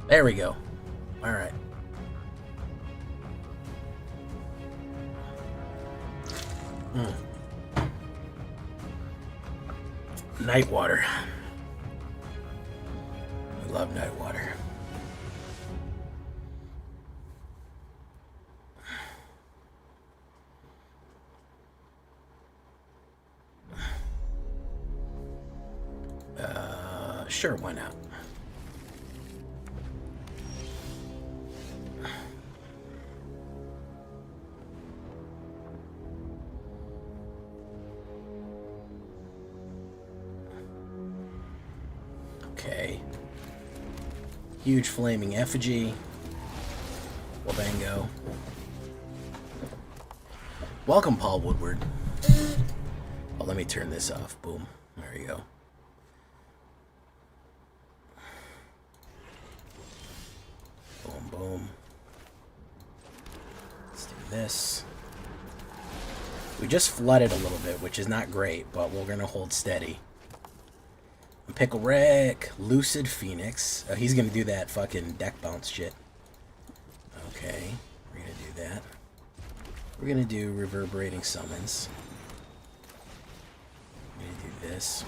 There we go. Alright. Night water. I love night water. Sure, why not? Okay. Huge flaming effigy. Wabango. Welcome, Paul Woodward. Oh, let me turn this off. Boom. There you go. Boom, boom. Let's do this. We just flooded a little bit, which is not great, but we're going to hold steady. Pickle Rick, Lucid Phoenix. Oh, he's gonna do that fucking deck bounce shit. Okay, we're gonna do that. We're gonna do reverberating summons. We're gonna do this.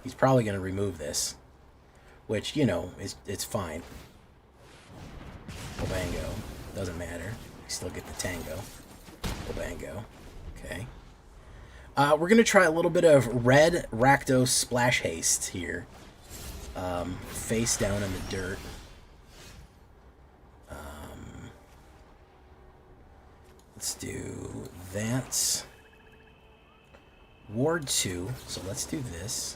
He's probably gonna remove this, which, you know, it's fine. Wabango, doesn't matter. You still get the tango. Wabango, okay. We're going to try a little bit of red Rakdos Splash Haste here. Face down in the dirt. Let's do that. Ward 2. So let's do this.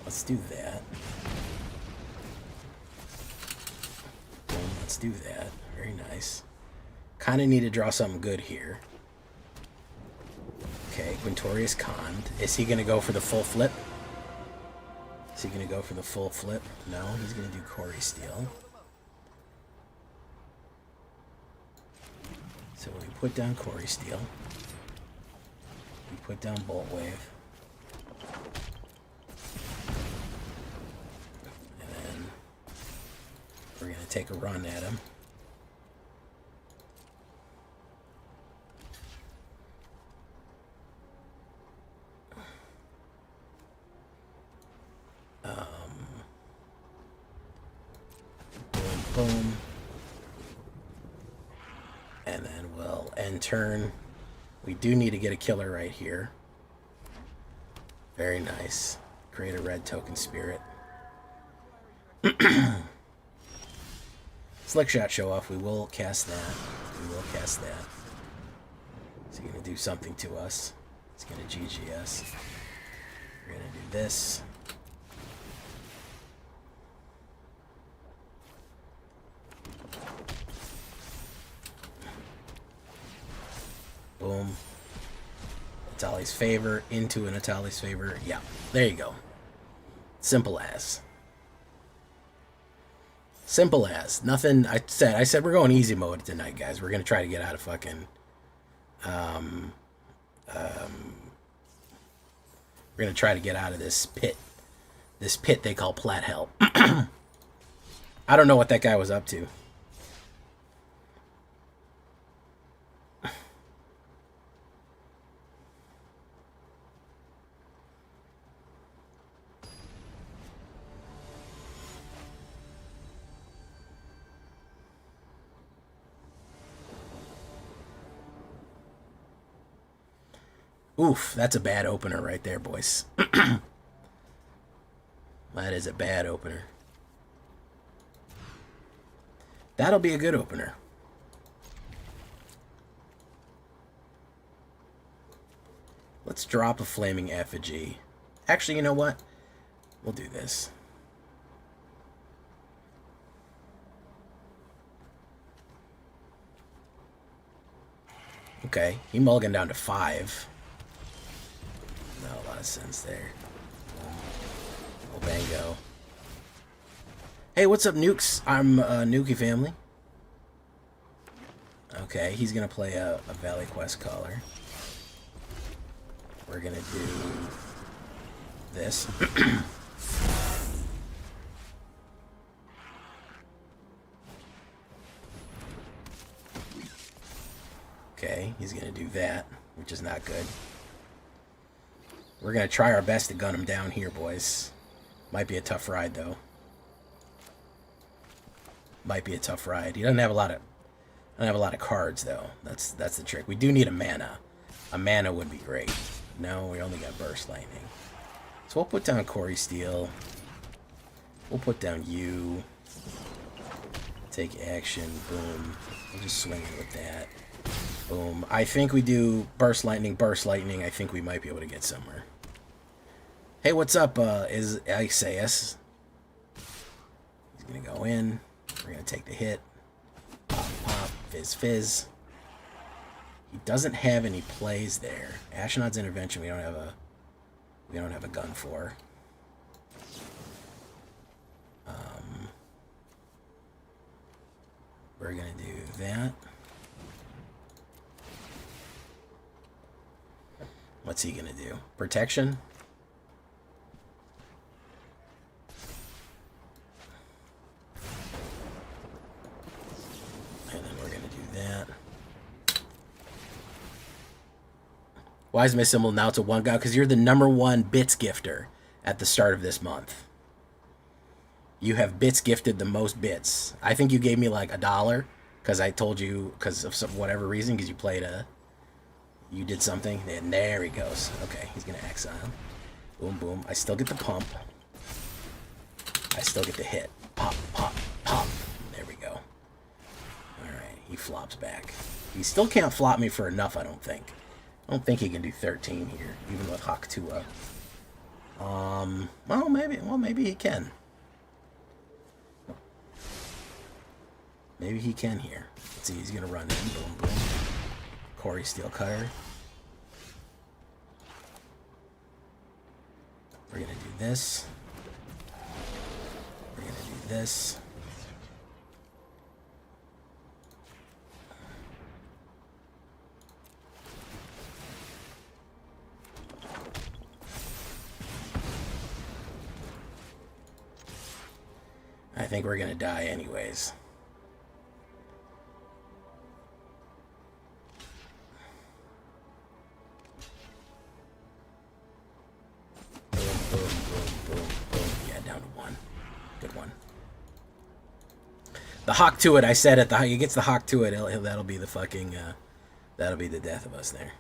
Let's do that. Let's do that. Very nice. Kind of need to draw something good here. Okay, Quintorius conned. Is he going to go for the full flip? Is he going to go for the full flip? No, he's going to do Quarry Steel. So we put down Quarry Steel. We put down Bolt Wave. We're going to take a run at him. Boom, boom. And then we'll end turn. We do need to get a killer right here. Very nice. Create a red token spirit. Slick Shot Show Off. We will cast that. We will cast that. Is he going to do something to us? He's going to GG us. We're going to do this. Boom. Natali's Favor into a Natali's Favor. Yeah, there you go. Simple as. Simple as. Nothing. I said we're going easy mode tonight, guys. We're going to try to get out of fucking... we're going to try to get out of this pit. This pit they call Plat Hell. I don't know what that guy was up to. Oof, that's a bad opener right there, boys. That is a bad opener. That'll be a good opener. Let's drop a Flaming Effigy. Actually, you know what? We'll do this. Okay, he mulliganed down to 5. Not a lot of sense there. Bango. Hey, what's up, Nukes? I'm Nuki Family. Okay, he's gonna play a Valley Quest Caller. We're gonna do this. Okay, he's gonna do that, which is not good. We're gonna try our best to gun him down here, boys. Might be a tough ride, though. Might be a tough ride. He doesn't have a lot of cards, though. That's the trick. We do need a mana. A mana would be great. No, we only got Burst Lightning. So we'll put down Corey Steel. We'll put down you. Take action. Boom. We'll just swing it with that. Boom. I think we do Burst Lightning, Burst Lightning. I think we might be able to get somewhere. Hey, what's up, is Isaias? He's going to go in. We're going to take the hit. Pop, pop, fizz, fizz. He doesn't have any plays there. Astronaut's Intervention, we don't have a gun for. We're going to do that. What's he going to do? Protection? And then we're going to do that. Why is my symbol now to one guy? Because you're the #1 bits gifter at the start of this month. You have bits gifted the most bits. I think you gave me like $1 because I told you because of some, whatever reason, because you played you did something. And there he goes. Okay, he's going to exile. Boom, boom. I still get the pump. I still get the hit. Pop, pop, pop. There we go. Alright, he flops back. He still can't flop me for enough, I don't think. I don't think he can do 13 here, even with Haktua. Well, maybe he can. Maybe he can here. Let's see, he's going to run in. Boom, boom. Corey Steel Cutter. We're going to do this. We're going to do this. I think we're going to die anyways. The hawk to it, I said it. He gets the hawk to it. That'll be the fucking. That'll be the death of us there.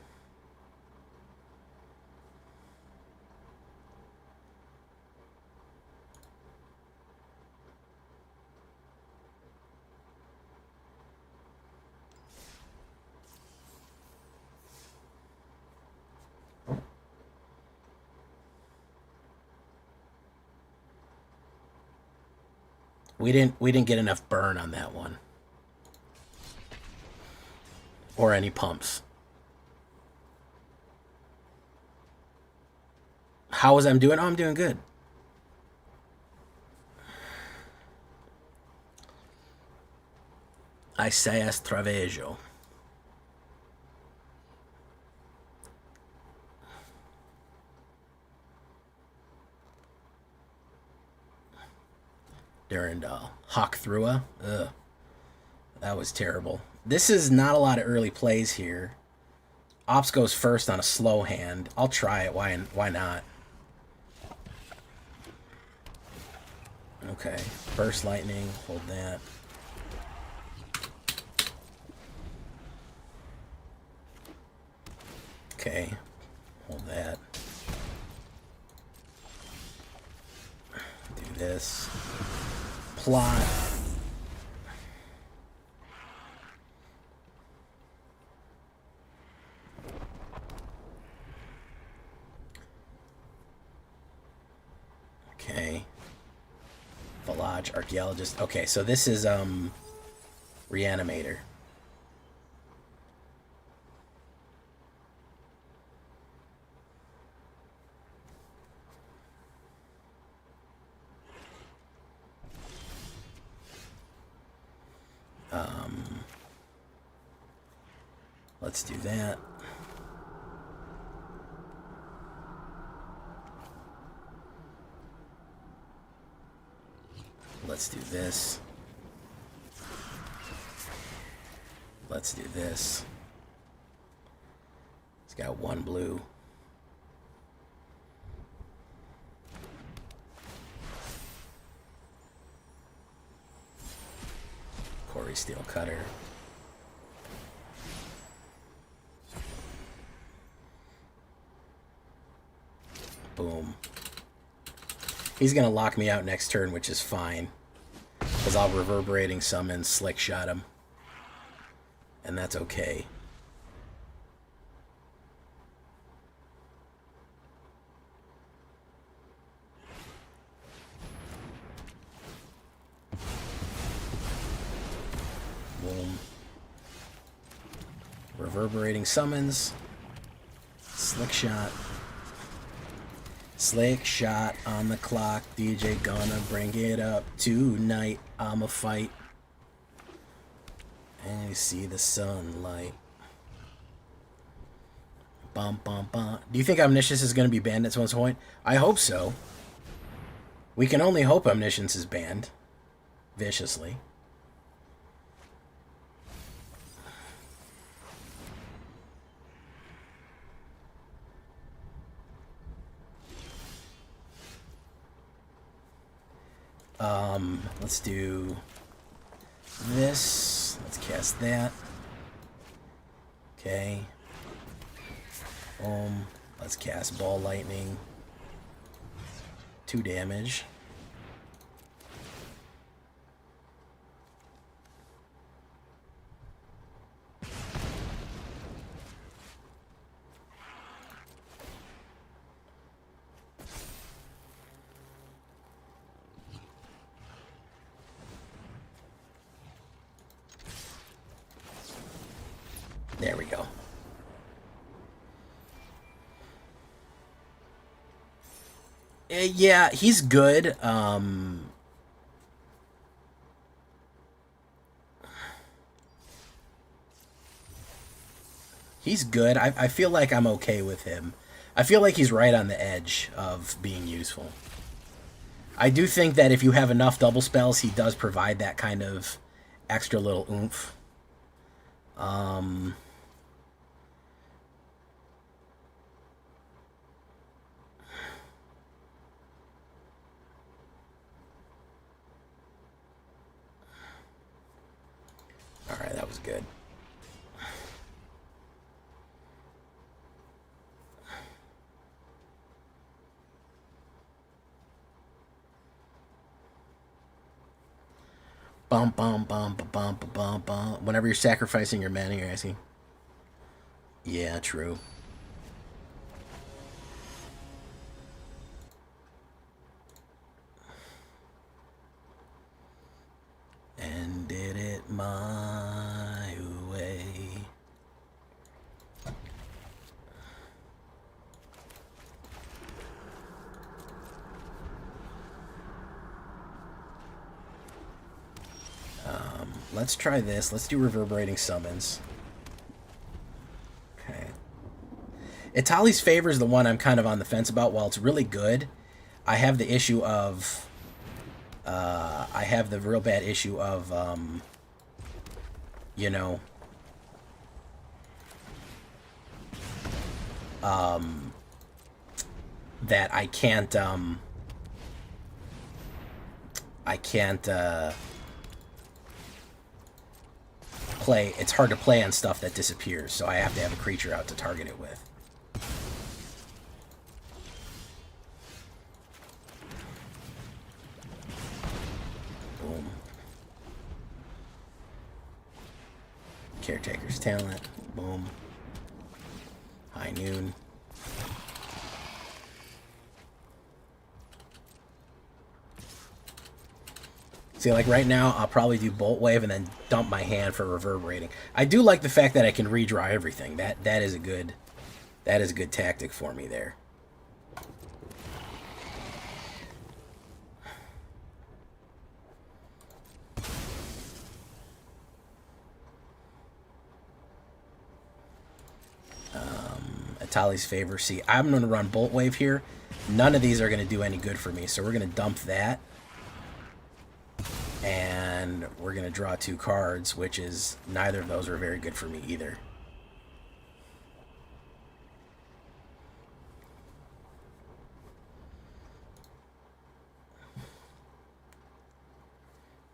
We didn't get enough burn on that one. Or any pumps. How was I'm doing? Oh, I'm doing good. Isaias Travejo. Durandal. Hawk Thrua. Ugh. That was terrible. This is not a lot of early plays here. Ops goes first on a slow hand. I'll try it. Why not? Okay. Burst Lightning. Hold that. Okay. Hold that. Do this. Plot. Okay. Village Archaeologist. Okay, so this is Reanimator. Let's do that. let's do this. Let's do this. It's got one blue. Quarry Steel Cutter. Boom. He's going to lock me out next turn, which is fine. Because I'll Reverberating Summon, Slick Shot him. And that's okay. Boom. Reverberating Summons. Slick Shot. Slick Shot on the clock. DJ gonna bring it up tonight. I'ma fight. And you see the sunlight. Bum, bum, bum. Do you think Omniscience is going to be banned at some point? I hope so. We can only hope Omniscience is banned. Viciously. Let's do this. Let's cast that. Okay. Let's cast Ball Lightning. 2 damage. There we go. Yeah, he's good. He's good. I feel like I'm okay with him. I feel like he's right on the edge of being useful. I do think that if you have enough double spells, he does provide that kind of extra little oomph. Alright, that was good. Bum, bum, bum, bum, bum, bum, bum. Whenever you're sacrificing your mana, you're asking. Yeah, true. And did it my way. Let's try this. Let's do Reverberating Summons. Okay. Itali's Favor is the one I'm kind of on the fence about. While it's really good, I have the issue of... I have the real bad issue of, you know... that I can't, play. It's hard to play on stuff that disappears, so I have to have a creature out to target it with. Boom. Caretaker's Talent. Boom. High Noon. See, like right now, I'll probably do Bolt Wave and then dump my hand for Reverberating. I do like the fact that I can redraw everything. That is a good tactic for me there. Itali's Favor. See, I'm going to run Bolt Wave here. None of these are going to do any good for me, so we're going to dump that. And we're going to draw 2 cards, which is neither of those are very good for me either.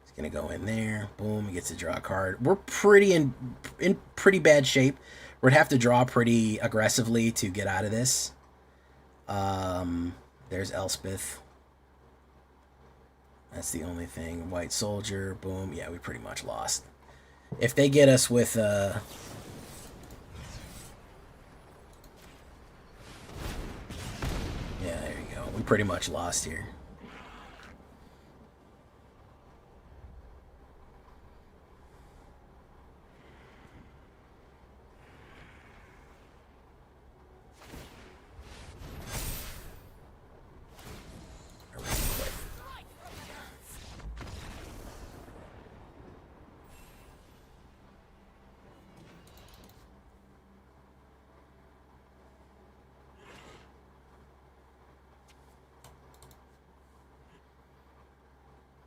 He's going to go in there. Boom, he gets to draw a card. We're pretty in pretty bad shape. We'd have to draw pretty aggressively to get out of this. There's Elspeth. That's the only thing. White Soldier, boom. Yeah, we pretty much lost. If they get us with... Yeah, there you go. We pretty much lost here.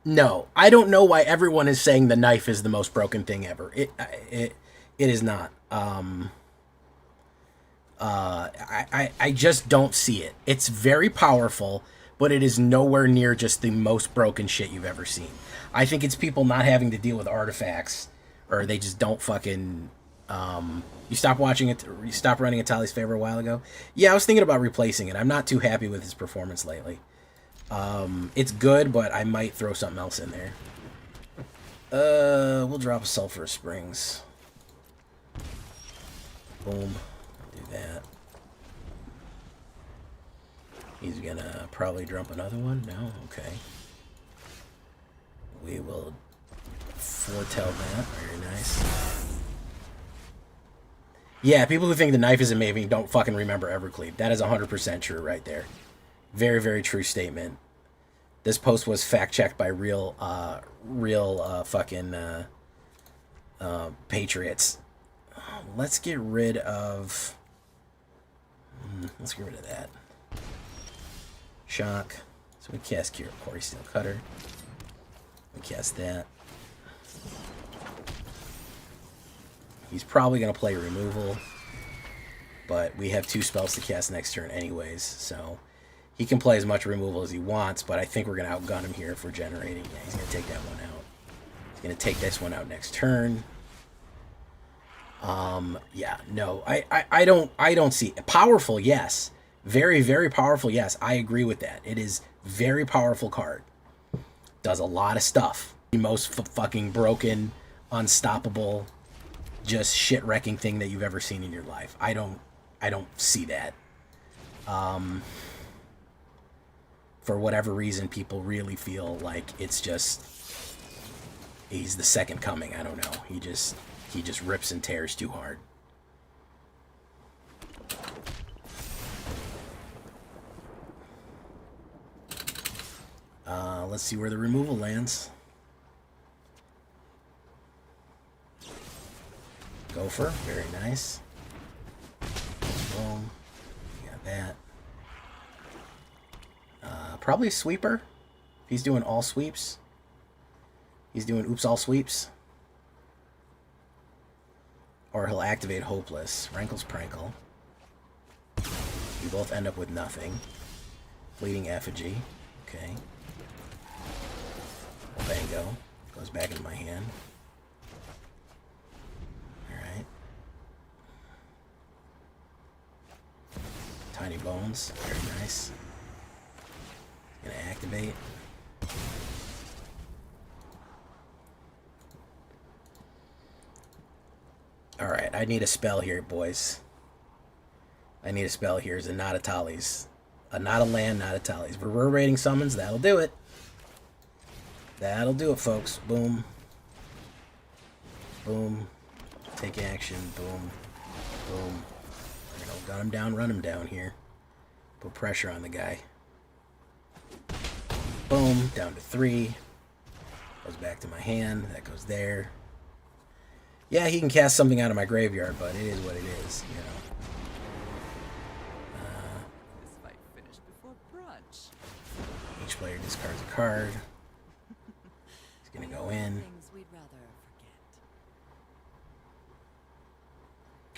No, I don't know why everyone is saying the knife is the most broken thing ever. It is not. I just don't see it. It's very powerful, but it is nowhere near just the most broken shit you've ever seen. I think it's people not having to deal with artifacts, or they just don't fucking. You stopped watching it. You stopped running Atali's favor a while ago. Yeah, I was thinking about replacing it. I'm not too happy with his performance lately. It's good, but I might throw something else in there. We'll drop a Sulphurous Springs. Boom. Do that. He's gonna probably drop another one. No? Okay. We will foretell that. Very nice. Yeah, people who think the knife is amazing don't fucking remember Evercleave. That is 100% true right there. Very, very true statement. This post was fact-checked by real fucking patriots. Let's get rid of... Let's get rid of that. Shock. So we cast Cure Quarry Steel Cutter. We cast that. He's probably going to play Removal. But we have 2 spells to cast next turn anyways, so... He can play as much removal as he wants, but I think we're going to outgun him here if we're generating. Yeah, he's going to take that one out. He's going to take this one out next turn. Yeah, no, I don't see it. Powerful, yes. Very, very powerful, yes. I agree with that. It is very powerful card. Does a lot of stuff. The most fucking broken, unstoppable, just shit-wrecking thing that you've ever seen in your life. I don't see that. For whatever reason, people really feel like it's just... He's the second coming. I don't know. He just rips and tears too hard. Let's see where the removal lands. Gopher. Very nice. Boom. We got that. Probably a sweeper. He's doing all sweeps. He's doing oops all sweeps. Or he'll activate Hopeless. Rankle's Prankle. You both end up with nothing. Fleeting Effigy. Okay. Bango. Goes back into my hand. Alright. Tiny Bones. Very nice. Gonna activate. Alright, I need a spell here, boys. I need a spell here. It's a not a Tally's. Not a land, not a Tally's. Reverberating Summons, that'll do it. That'll do it, folks. Boom. Boom. Take action. Boom. Boom. We're gonna gun him down, run him down here. Put pressure on the guy. Boom, down to 3. Goes back to my hand. That goes there. Yeah, he can cast something out of my graveyard, but it is what it is, you know. This fight finished before brunch. Each player discards a card. He's Gonna go in.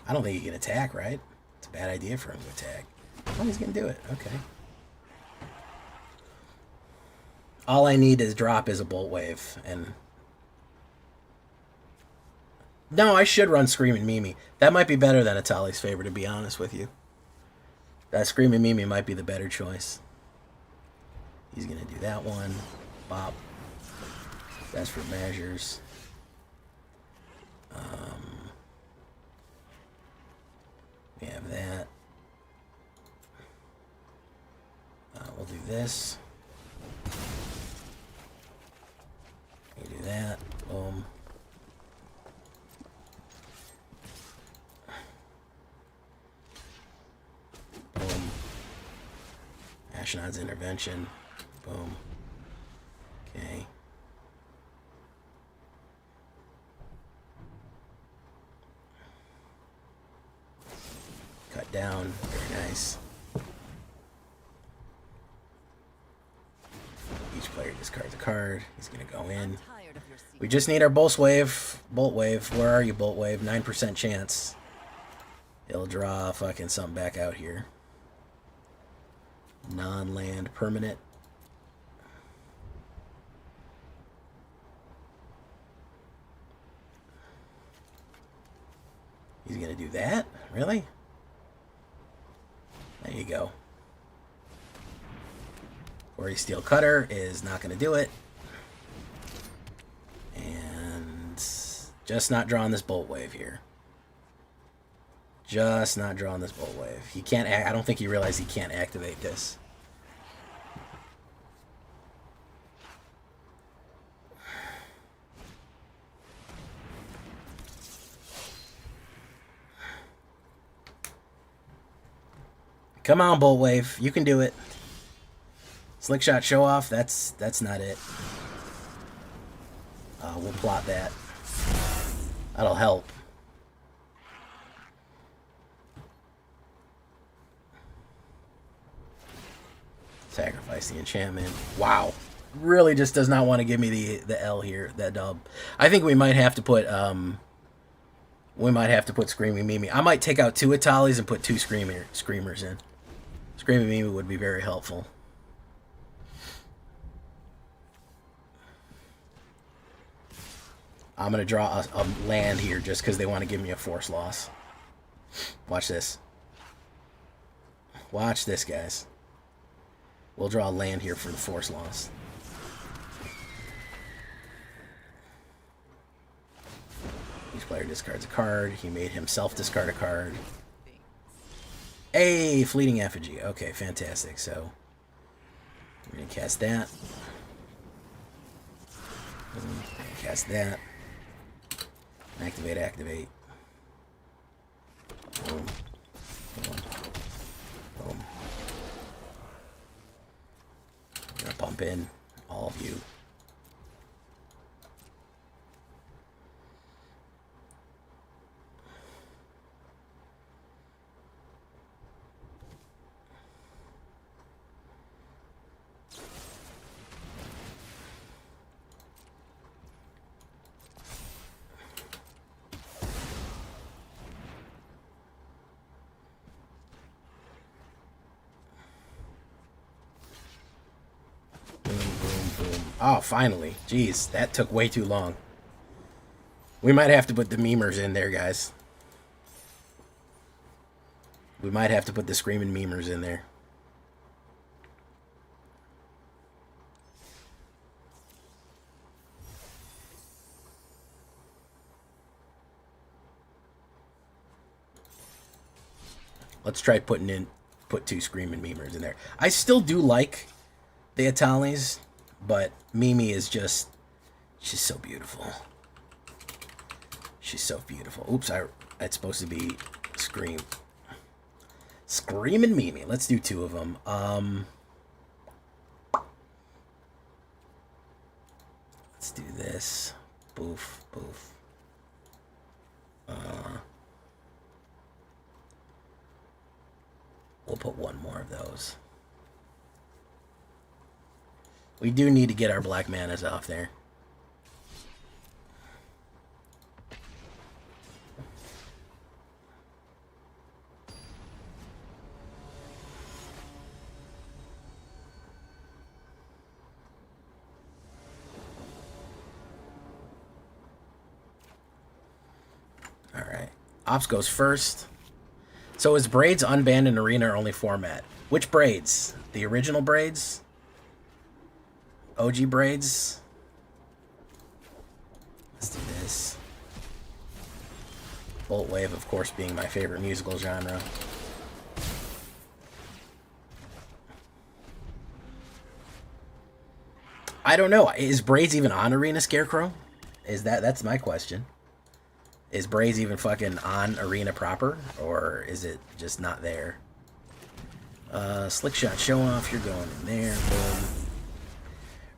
I don't think he can attack, right? It's a bad idea for him to attack. Oh, he's gonna do it. Okay. All I need is drop is a Bolt Wave, and... No, I should run Screaming Mimi. That might be better than Atali's favor, to be honest with you. That Screaming Mimi might be the better choice. He's gonna do that one. Bop. Desperate Measures. We have that. We'll do this. You do that. Boom. Boom. Ashnod's Intervention. Boom. Okay. Cut down. Very nice. Each player discards a card. He's going to go in. We just need our Bolt Wave. Bolt Wave. Where are you, Bolt Wave? 9% chance. He'll draw fucking something back out here. Non-land permanent. He's going to do that? Really? There you go. Quarry Steel Cutter is not going to do it. And just not drawing this Bolt Wave here. Just not drawing this Bolt Wave. He can't. I don't think he realized he can't activate this. Come on, Bolt Wave. You can do it. Slick Shot Show Off. That's not it. We'll plot that. That'll help. Sacrifice the enchantment. Wow. Really just does not want to give me the L here, that dub. I think we might have to put Screaming Mimi. I might take out 2 Atalis and put 2 Screamers in. Screaming Mimi would be very helpful. I'm going to draw a land here just because they want to give me a force loss. Watch this. Watch this, guys. We'll draw a land here for the force loss. Each player discards a card. He made himself discard a card. Hey, Fleeting Effigy. Okay, fantastic. So, we're going to cast that. Cast that. Activate, activate. Boom. Boom. Boom. I'm going to pump in all of you. Oh, finally. Jeez, that took way too long. We might have to put the memers in there, guys. We might have to put the Screaming Memers in there. Let's try put 2 Screaming Memers in there. I still do like the Atalis, but Mimi is just, she's so beautiful. She's so beautiful. Oops, it's supposed to be Screaming Mimi. Let's do 2 of them. Let's do this. Boof, boof. We'll put 1 more of those. We do need to get our black manas off there. Ops goes first. So is Braids unbanned in Arena or only format? Which Braids? The original Braids? OG Braids? Let's do this. Bolt Wave, of course, being my favorite musical genre. I don't know. Is Braids even on Arena, Scarecrow? That's my question. Is Braids even fucking on Arena proper? Or is it just not there? Slick Shot Show Off, you're going in there. Boom.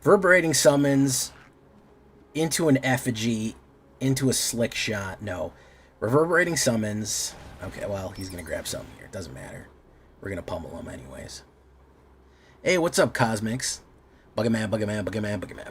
Reverberating Summons into an Effigy, into a Slick Shot. No. Reverberating Summons. Okay, well, he's going to grab something here. It doesn't matter. We're going to pummel him anyways. Hey, what's up, Cosmics? Buggerman, Buggerman, Buggerman, Buggerman.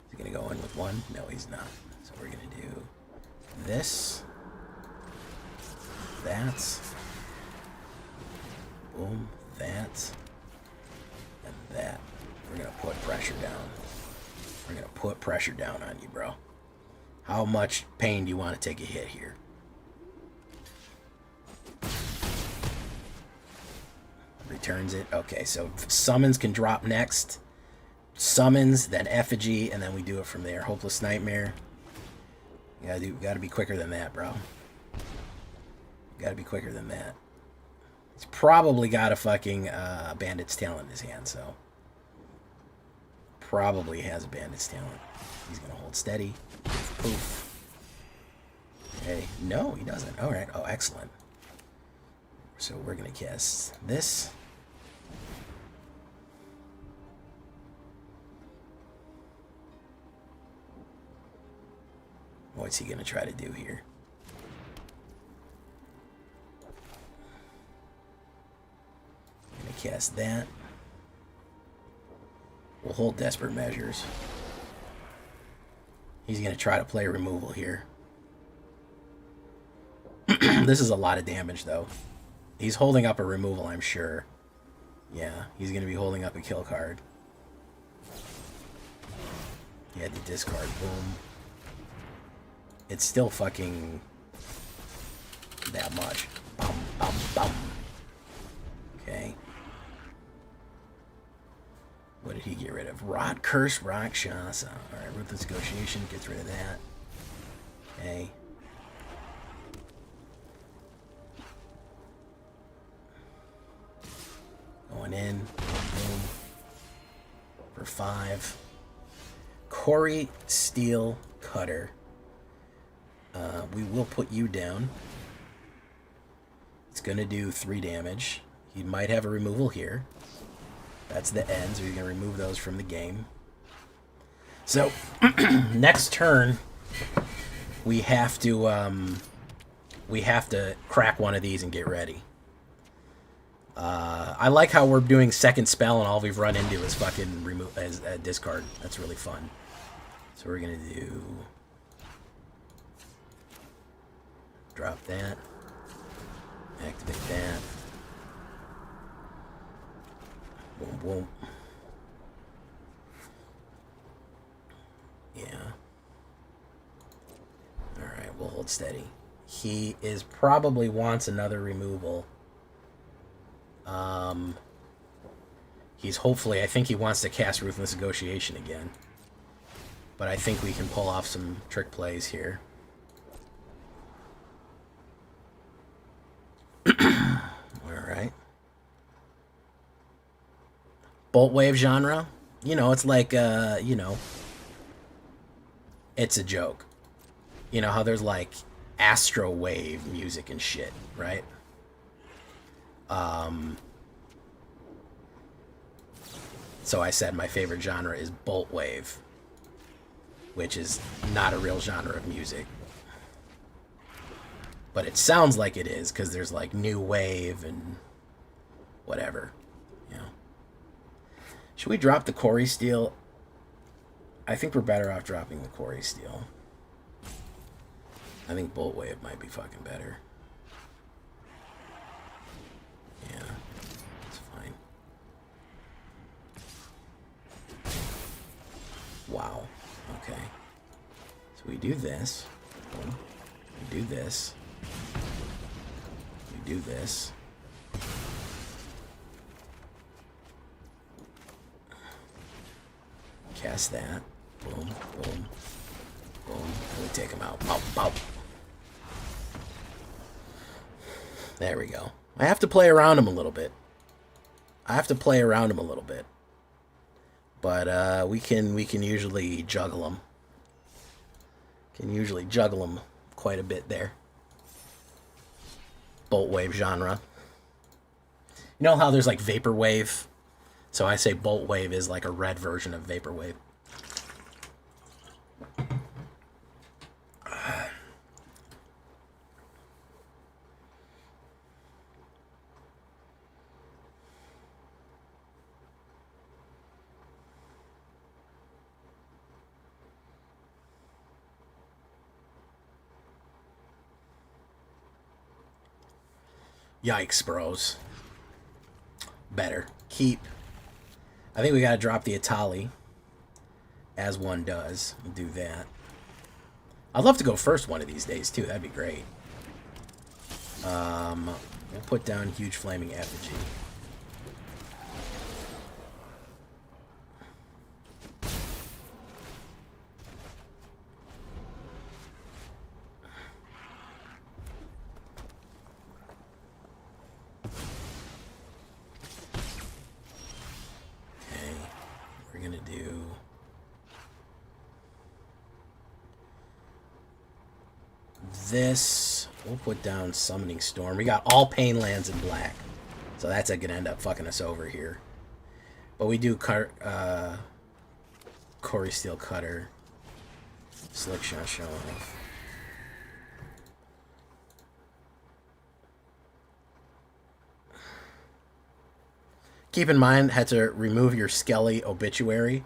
Is he going to go in with one? No, he's not. So we're going to do this. That. Boom. That. And that. We're going to put pressure down. We're going to put pressure down on you, bro. How much pain do you want to take a hit here? Returns it. Okay, so Summons can drop next. Summons, then Effigy, and then we do it from there. Hopeless Nightmare. You gotta be quicker than that, bro. Gotta be quicker than that. He's probably got a fucking Bandit's Talent in his hand, so. Probably has a Bandit's Talent. He's gonna hold steady. Poof. Okay, no, he doesn't. Alright, oh, excellent. So we're gonna cast this. What's he gonna try to do here? Gonna cast that. We'll hold Desperate Measures. He's gonna try to play removal here. This is a lot of damage, though. He's holding up a removal, I'm sure. Yeah, he's gonna be holding up a kill card. He had to discard. Boom. It's still fucking that much. Bum, bum, bum. Okay. What did he get rid of? Rot Curse, Rakshasa. Alright, Ruthless Negotiation gets rid of that. Okay. Going in. Boom. For 5. Corey Steel Cutter. We will put you down. It's going to do 3 damage. He might have a removal here. That's the end, so you're going to remove those from the game. So, next turn, we have to crack one of these and get ready. I like how we're doing second spell and all we've run into is fucking discard. That's really fun. So we're going to do... Drop that. Activate that. Boom, boom. Yeah. Alright, we'll hold steady. He probably wants another removal. He's hopefully, I think he wants to cast Ruthless Negotiation again. But I think we can pull off some trick plays here. Alright. Bolt Wave genre. You know, it's like, you know, it's a joke. You know how there's like Astro Wave music and shit, right? So I said my favorite genre is Bolt Wave, which is not a real genre of music. But it sounds like it is, because there's like New Wave and whatever, you know. Should we drop the Corey Steel? I think we're better off dropping the Corey Steel. I think Bolt Wave might be fucking better. Yeah, it's fine. Wow. Okay. So we do this. Boom. We do this. We do this. Cast that. Boom, boom, boom. And we take him out. Bow, bow. There we go. I have to play around him a little bit. But we can usually juggle him. Can usually juggle him quite a bit there. Bolt Wave genre. You know how there's like Vapor Wave? So I say Bolt Wave is like a red version of Vapor Wave. Yikes, bros. Better. Keep. I think we gotta drop the Atali. As one does. We'll do that. I'd love to go first one of these days, too. That'd be great. We'll put down Huge Flaming Effigy. This, we'll put down Summoning Storm. We got all pain lands in black, so that's gonna end up fucking us over here. But we do Corey Steel Cutter, Slick Shot show off. Keep in mind, had to remove your Skelly Obituary.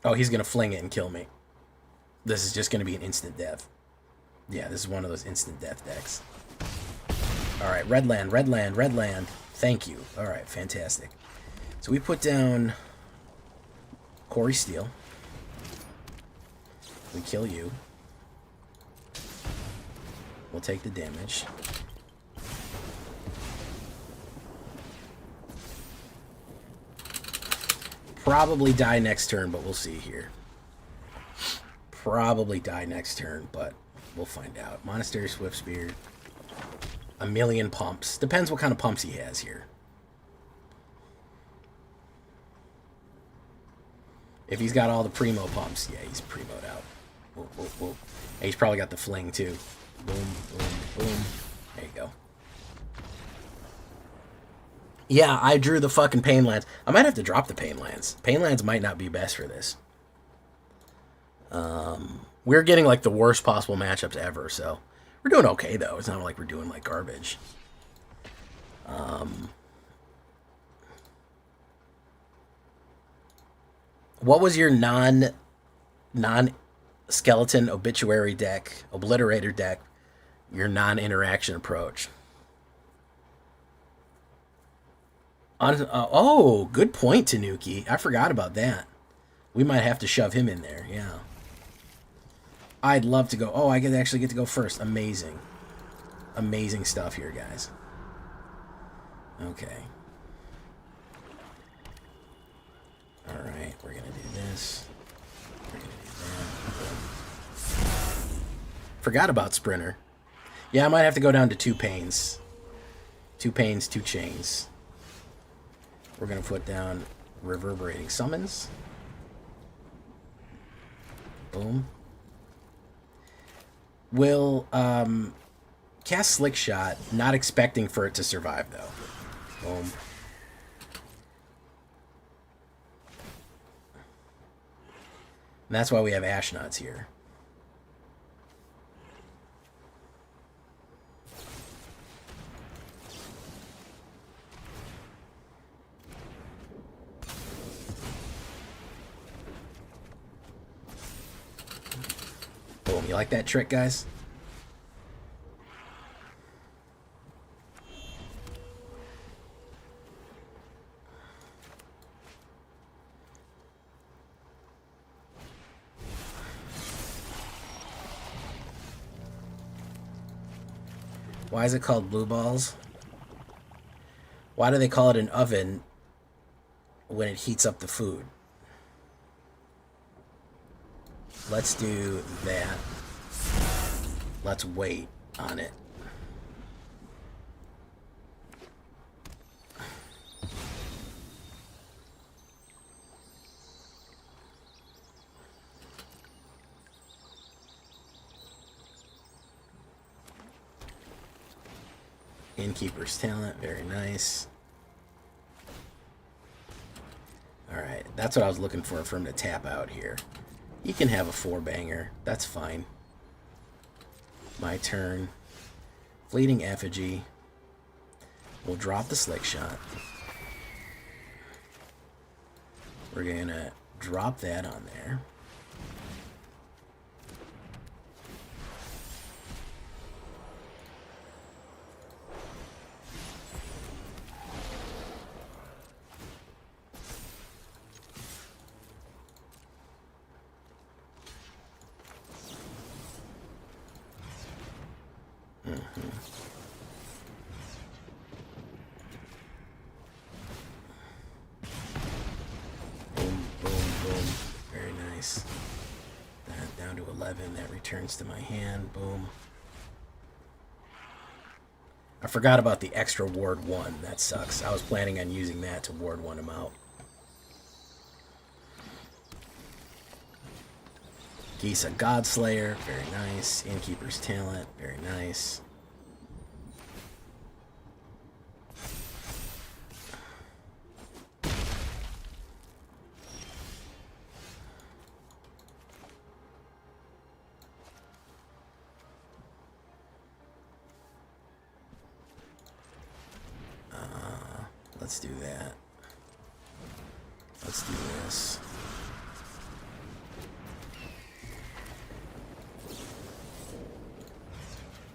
Oh, he's gonna fling it and kill me. This is just going to be an instant death. Yeah, this is one of those instant death decks. Alright, red land, red land, red land. Thank you. Alright, fantastic. So we put down Corey Steel. We kill you. We'll take the damage. Probably die next turn, but we'll see here. Probably die next turn, but we'll find out. Monastery Swift Spear. A million pumps. Depends what kind of pumps he has here. If he's got all the primo pumps, yeah, he's primoed out. Whoa, whoa, whoa. And he's probably got the fling too. Boom, boom, boom. There you go. Yeah, I drew the fucking Pain Lands. I might have to drop the Pain Lands. Pain Lands might not be best for this. We're getting like the worst possible matchups ever, so we're doing okay though. It's not like we're doing like garbage. What was your non-skeleton obituary deck, obliterator deck, your non-interaction approach? Oh, good point, Tanuki. I forgot about that. We might have to shove him in there, yeah. I'd love to go. Oh, I actually get to go first. Amazing. Amazing stuff here, guys. Okay. Alright, we're going to do this. We're going to do that. Forgot about Sprinter. Yeah, I might have to go down to 2 pains. 2 pains, 2 chains. We're going to put down Reverberating Summons. Boom. Will cast Slick Shot, not expecting for it to survive, though. Boom. And that's why we have Ashnaughts here. You like that trick, guys? Why is it called blue balls? Why do they call it an oven when it heats up the food? Let's do that. Let's wait on it. Innkeeper's talent, very nice. Alright, that's what I was looking for him to tap out here. He can have a 4-banger, that's fine. My turn. Fleeting Effigy. We'll drop the Slick Shot. We're gonna drop that on there. Down to 11. That returns to my hand. Boom. I forgot about the extra ward 1. That sucks. I was planning on using that to ward 1 him out. Gisa Godslayer. Very nice. Innkeeper's Talent. Very nice. Let's do that. Let's do this.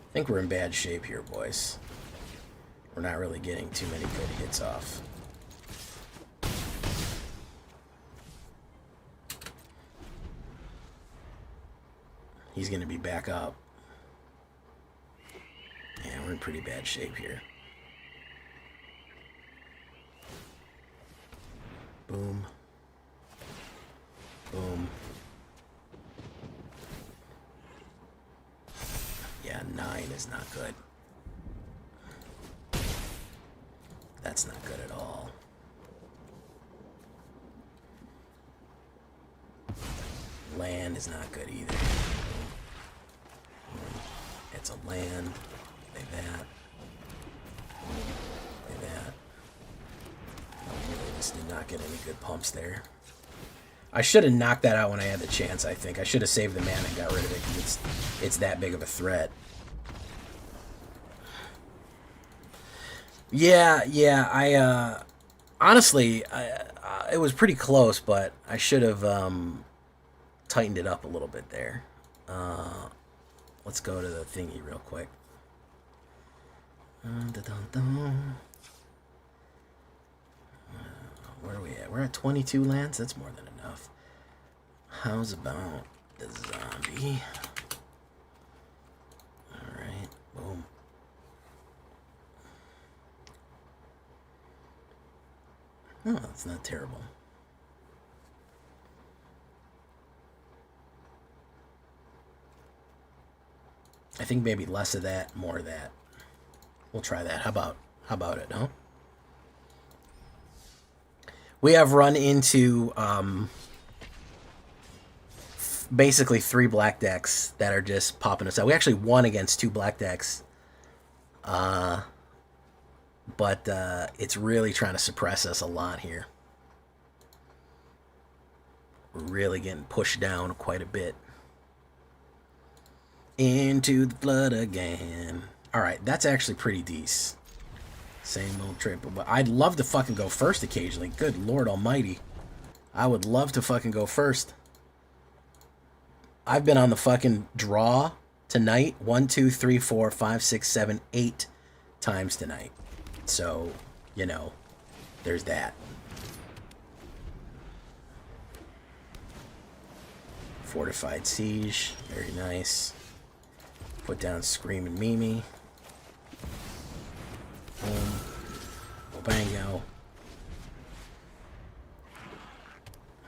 I think we're in bad shape here, boys. We're not really getting too many good hits off. He's going to be back up. Yeah, we're in pretty bad shape here. Boom. Boom. Yeah, 9 is not good. That's not good at all. Land is not good either. It's a land. Like that. Like that. Just did not get any good pumps there. I should have knocked that out when I had the chance, I think. I should have saved the mana and got rid of it because it's that big of a threat. Yeah, I honestly, it was pretty close, but I should have tightened it up a little bit there. Let's go to the thingy real quick. Where are we at? We're at 22 lands. That's more than enough. How's about the zombie? Alright, boom. Oh, that's not terrible. I think maybe less of that, more of that. We'll try that. How about it, huh? We have run into basically 3 black decks that are just popping us out. We actually won against 2 black decks, but it's really trying to suppress us a lot here. We're really getting pushed down quite a bit. Into the flood again. Alright, that's actually pretty decent. Same old triple, but I'd love to fucking go first occasionally. Good Lord Almighty. I would love to fucking go first. I've been on the fucking draw tonight. 1, 2, 3, 4, 5, 6, 7, 8 times tonight. So, you know, there's that. Fortified Siege. Very nice. Put down Screaming Mimi. Boom. Bango.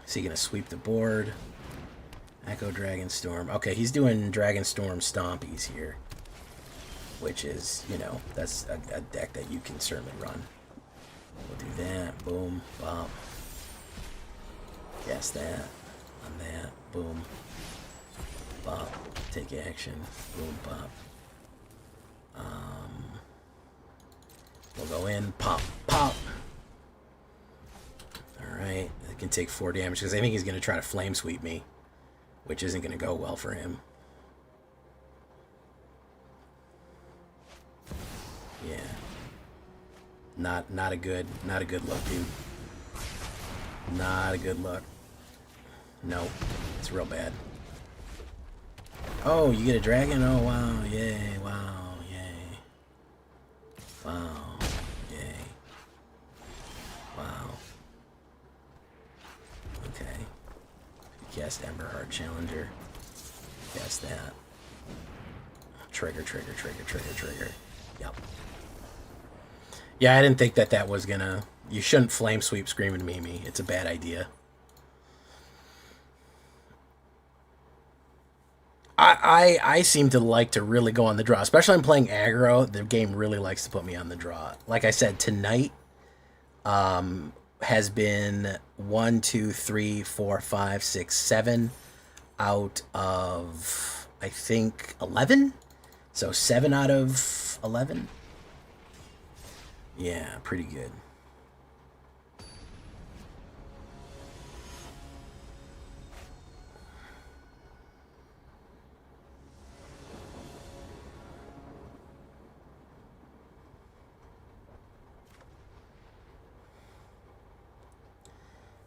Is he gonna sweep the board? Echo Dragonstorm. Okay, he's doing Dragonstorm Stompies here. Which is, you know, that's a deck that you can certainly run. We'll do that. Boom. Bop. Guess that. On that. Boom. Bop. Take action. Boom. Bop. We'll go in. Pop. Pop. Alright. It can take 4 damage because I think he's going to try to flame sweep me. Which isn't going to go well for him. Yeah. Not a good look, dude. Not a good look. Nope. It's real bad. Oh, you get a dragon? Oh, wow. Yay. Wow. Yay. Wow. Yay. Wow. Okay. Cast Emberheart Challenger. Cast that. Trigger. Yep. Yeah, I didn't think that was gonna... You shouldn't flame sweep Screaming Mimi. It's a bad idea. I seem to like to really go on the draw. Especially when I'm playing aggro, the game really likes to put me on the draw. Like I said, tonight has been 1, 2, 3, 4, 5, 6, 7 out of, I think, 11? So 7 out of 11? Yeah, pretty good.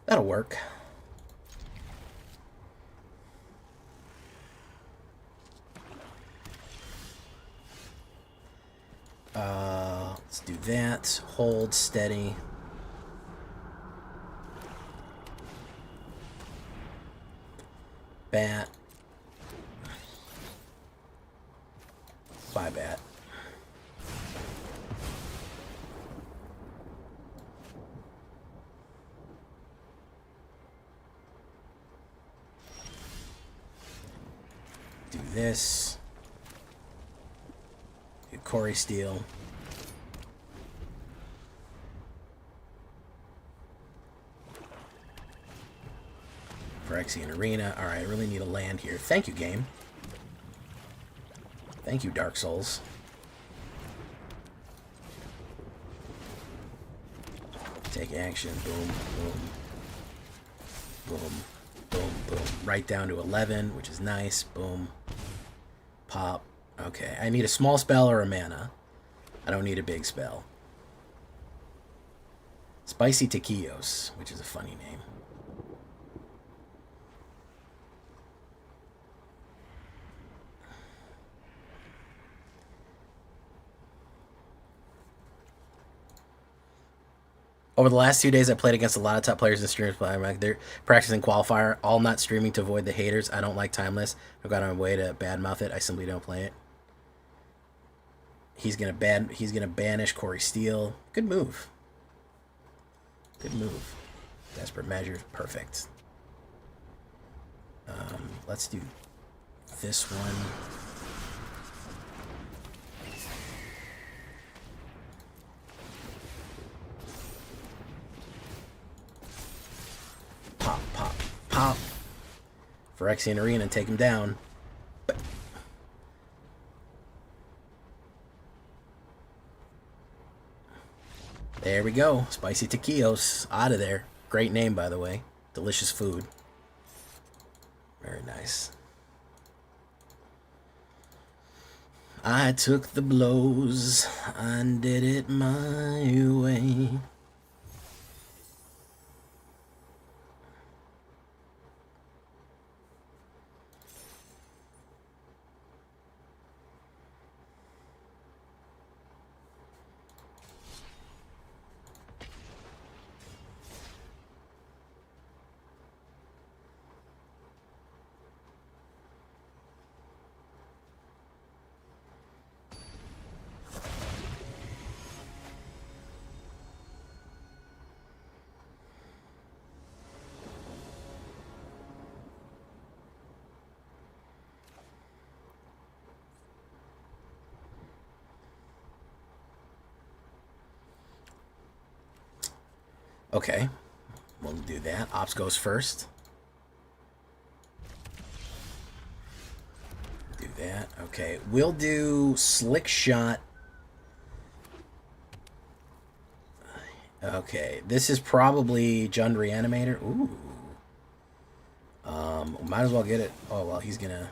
That'll work. Let's do that. Hold steady. Bat. Bye, bat. Do this. Do Corey Steele. Phyrexian Arena. Alright, I really need a land here. Thank you, game. Thank you, Dark Souls. Take action. Boom, boom. Boom, boom, boom. Right down to 11, which is nice. Boom. Pop. Okay, I need a small spell or a mana. I don't need a big spell. Spicy Taquitos, which is a funny name. Over the last 2 days, I played against a lot of top players and streamers. They're practicing qualifier, all not streaming to avoid the haters. I don't like Timeless. I've got on my way to badmouth it. I simply don't play it. He's gonna banish Corey Steele. Good move. Good move. Desperate Measure. Perfect. Let's do this one. Pop, pop, pop. Phyrexian Arena and take him down. There we go. Spicy Taquitos. Out of there. Great name, by the way. Delicious food. Very nice. I took the blows and did it my way. Okay, we'll do that. Ops goes first. Do that. Okay, we'll do Slick Shot. Okay, this is probably Jund Reanimator. Ooh. Might as well get it. Oh well, he's gonna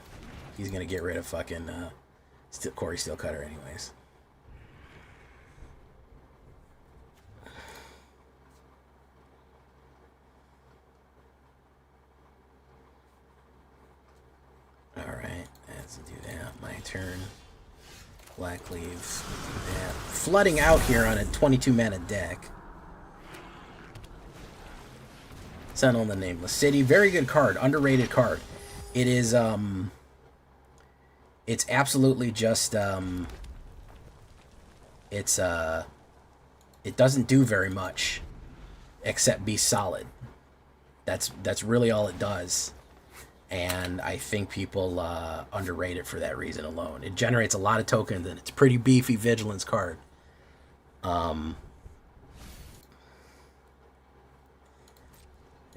get rid of fucking Corey Steelcutter anyways. All right, let's do that. My turn. Black Leaf. Do that. Flooding out here on a 22 mana deck. Sentinel in the Nameless City. Very good card. Underrated card. It is, it's absolutely just, it doesn't do very much except be solid. That's really all it does. And I think people underrate it for that reason alone. It generates a lot of tokens, and it's a pretty beefy vigilance card.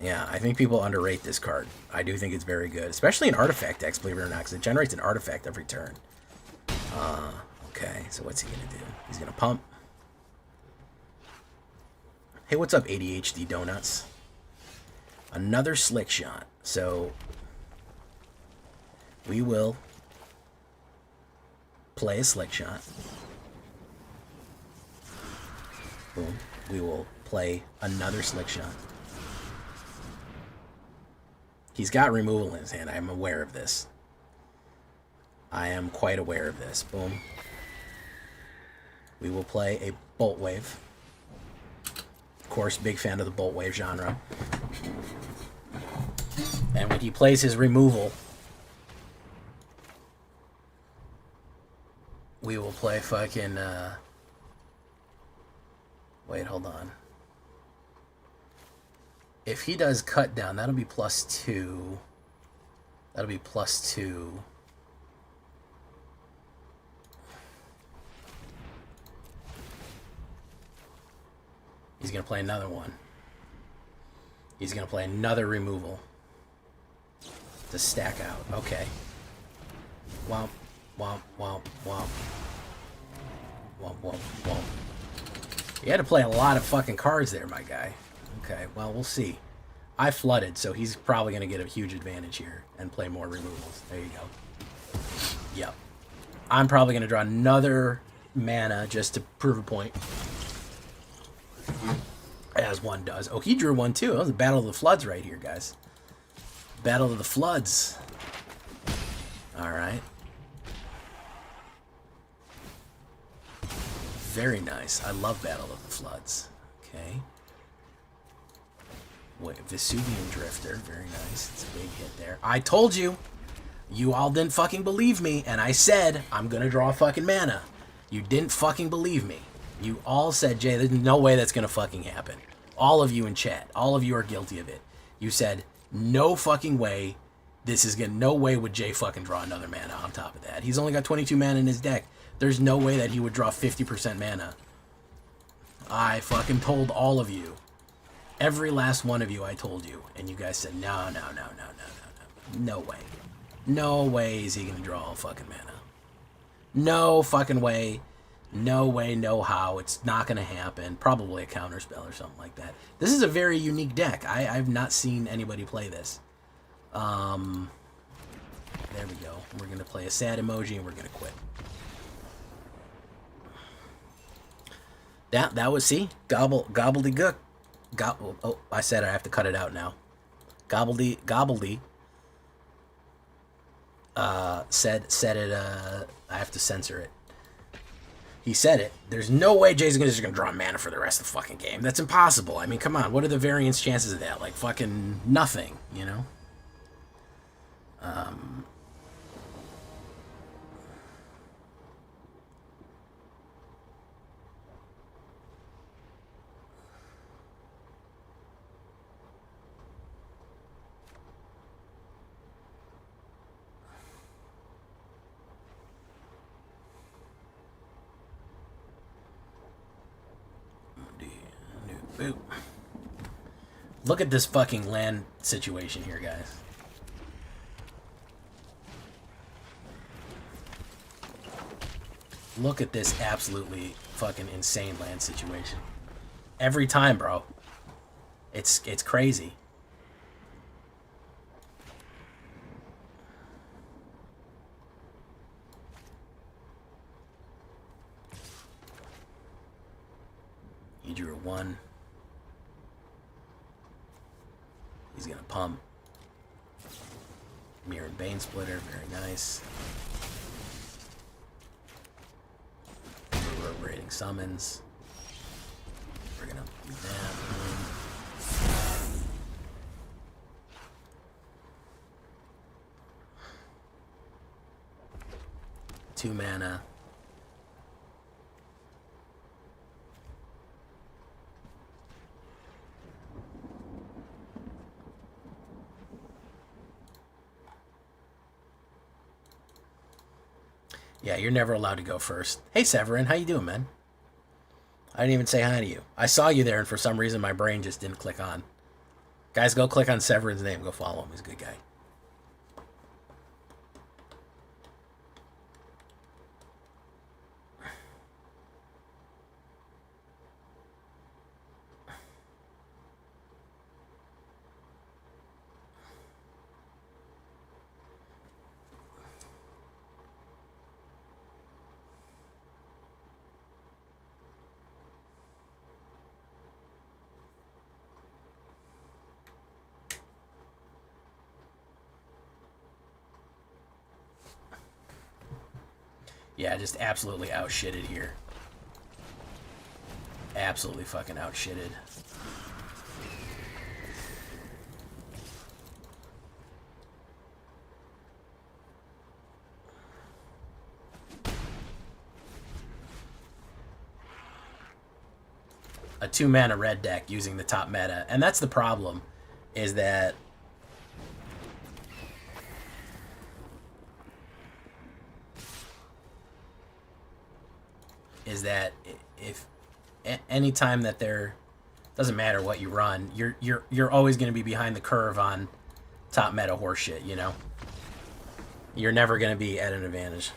Yeah, I think people underrate this card. I do think it's very good, especially in artifact decks, believe it or not, because it generates an artifact every turn. Okay, so what's he going to do? He's going to pump. Hey, what's up, ADHD Donuts? Another Slick Shot. So we will play a Slick Shot. Boom. We will play another Slick Shot. He's got removal in his hand. I am aware of this. I am quite aware of this. Boom. We will play a Bolt Wave. Of course, big fan of the Bolt Wave genre. And when he plays his removal, we will play fucking, wait, hold on. If he does cut down, that'll be +2. That'll be +2. He's going to play another one. He's going to play another removal to stack out. Okay. Womp, womp, womp, womp. Womp, womp, womp. You had to play a lot of fucking cards there, my guy. Okay, well, we'll see. I flooded, so he's probably going to get a huge advantage here and play more removals. There you go. Yep. I'm probably going to draw another mana just to prove a point. As one does. Oh, he drew one too. That was a Battle of the Floods right here, guys. Battle of the Floods. Alright. Very nice. I love Battle of the Floods. Okay. Wait, Vesuvian Drifter. Very nice. It's a big hit there. I told you. You all didn't fucking believe me, and I said I'm gonna draw fucking mana. You didn't fucking believe me. You all said, Jay, there's no way that's gonna fucking happen. All of you in chat. All of you are guilty of it. You said, no fucking way. This is gonna, no way would Jay fucking draw another mana on top of that. He's only got 22 mana in his deck. There's no way that he would draw 50% mana. I fucking told all of you. Every last one of you I told you. And you guys said, no. No way. No way is he gonna draw all fucking mana. No fucking way. No way, no how. It's not gonna happen. Probably a counterspell or something like that. This is a very unique deck. I've not seen anybody play this. There we go. We're gonna play a sad emoji and we're gonna quit. That was, see? Gobbledygook. Oh, I said I have to cut it out now. Gobbledy. Said it, I have to censor it. He said it. There's no way Jay's just gonna draw mana for the rest of the fucking game. That's impossible. I mean, come on. What are the variance chances of that? Like, fucking nothing, you know? Boop. Look at this fucking land situation here, guys. Look at this absolutely fucking insane land situation. Every time, bro. It's crazy. You drew a 1. He's gonna pump. Mirror and Bane Splitter, very nice. Reverberating Summons. We're gonna do that. 2 mana. Yeah, you're never allowed to go first. Hey, Severin, how you doing, man? I didn't even say hi to you. I saw you there, and for some reason my brain just didn't click on. Guys, go click on Severin's name. Go follow him. He's a good guy. Yeah, just absolutely outshitted here. Absolutely fucking outshitted. A 2-mana red deck using the top meta. And that's the problem, is that if any time that there doesn't matter what you run, you're always going to be behind the curve on top meta horseshit, you know? You're never going to be at an advantage.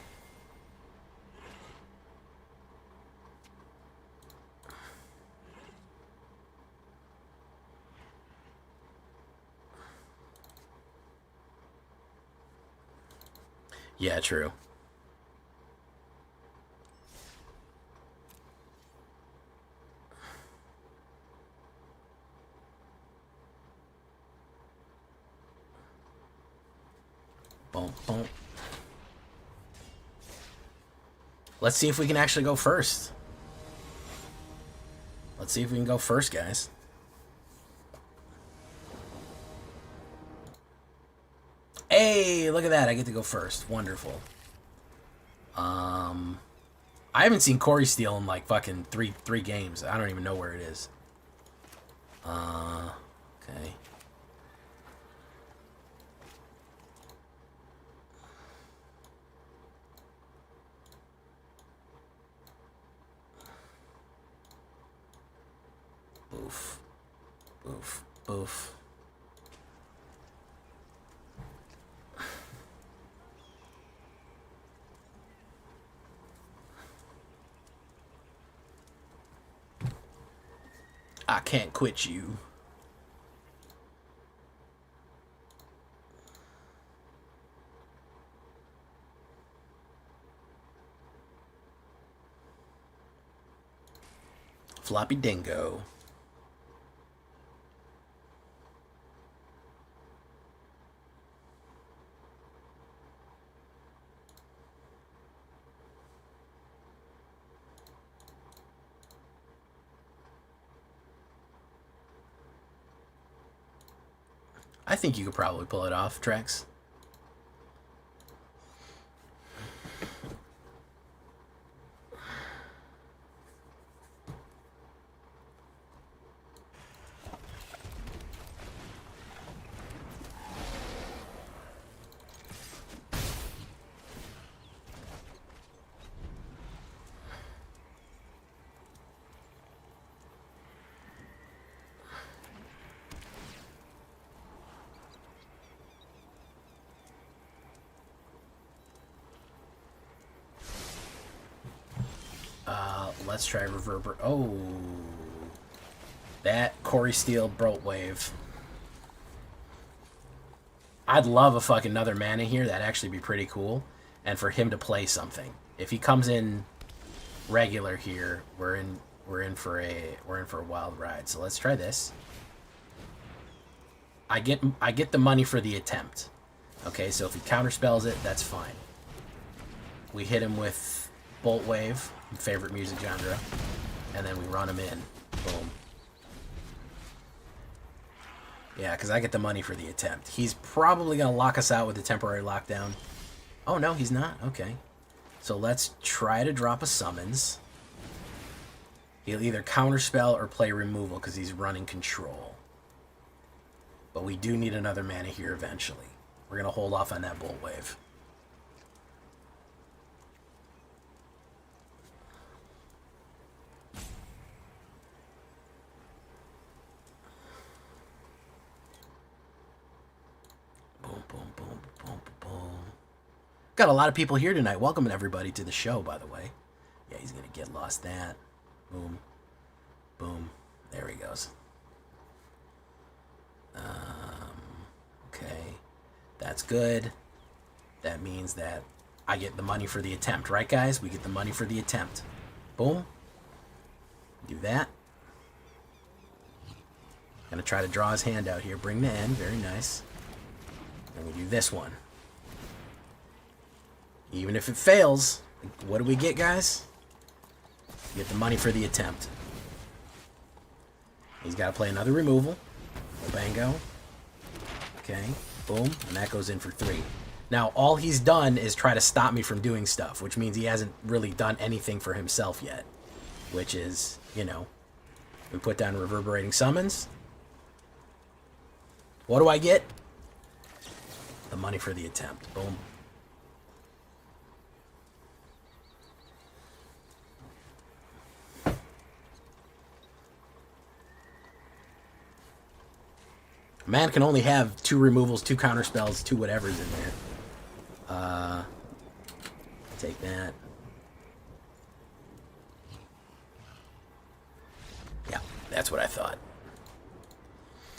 Yeah, true. Boom, boom. Let's see if we can actually go first. Let's see if we can go first, guys. Hey, look at that. I get to go first. Wonderful. I haven't seen Corey steal in like fucking three games. I don't even know where it is. Okay. Boof. Boof. Boof. I can't quit you. Floppy dingo. I think you could probably pull it off, Trex. Let's try Reverber. Oh. That Corey Steele Bolt Wave. I'd love a fucking another mana here. That'd actually be pretty cool. And for him to play something. If he comes in regular here, we're in for a wild ride. So let's try this. I get the money for the attempt. Okay, so if he counterspells it, that's fine. We hit him with Bolt Wave, favorite music genre, and then we run him in. Boom. Yeah, because I get the money for the attempt. He's probably going to lock us out with the temporary lockdown. Oh, no, he's not. Okay. So let's try to drop a summons. He'll either counterspell or play removal because he's running control. But we do need another mana here eventually. We're going to hold off on that Bolt Wave. Boom, boom, boom, boom, boom. Got a lot of people here tonight. Welcome everybody to the show, by the way. Yeah, he's going to get lost that. Boom. Boom. There he goes. Okay. That's good. That means that I get the money for the attempt, right, guys? We get the money for the attempt. Boom. Do that. Gonna try to draw his hand out here. Bring the end. Very nice. And we do this one. Even if it fails, what do we get, guys? We get the money for the attempt. He's got to play another removal. Bango. Okay. Boom. And that goes in for 3. Now, all he's done is try to stop me from doing stuff, which means he hasn't really done anything for himself yet. Which is, you know, we put down Reverberating Summons. What do I get? The money for the attempt. Boom. Man can only have 2 removals, 2 counterspells, 2 whatevers in there. Take that. Yeah, that's what I thought.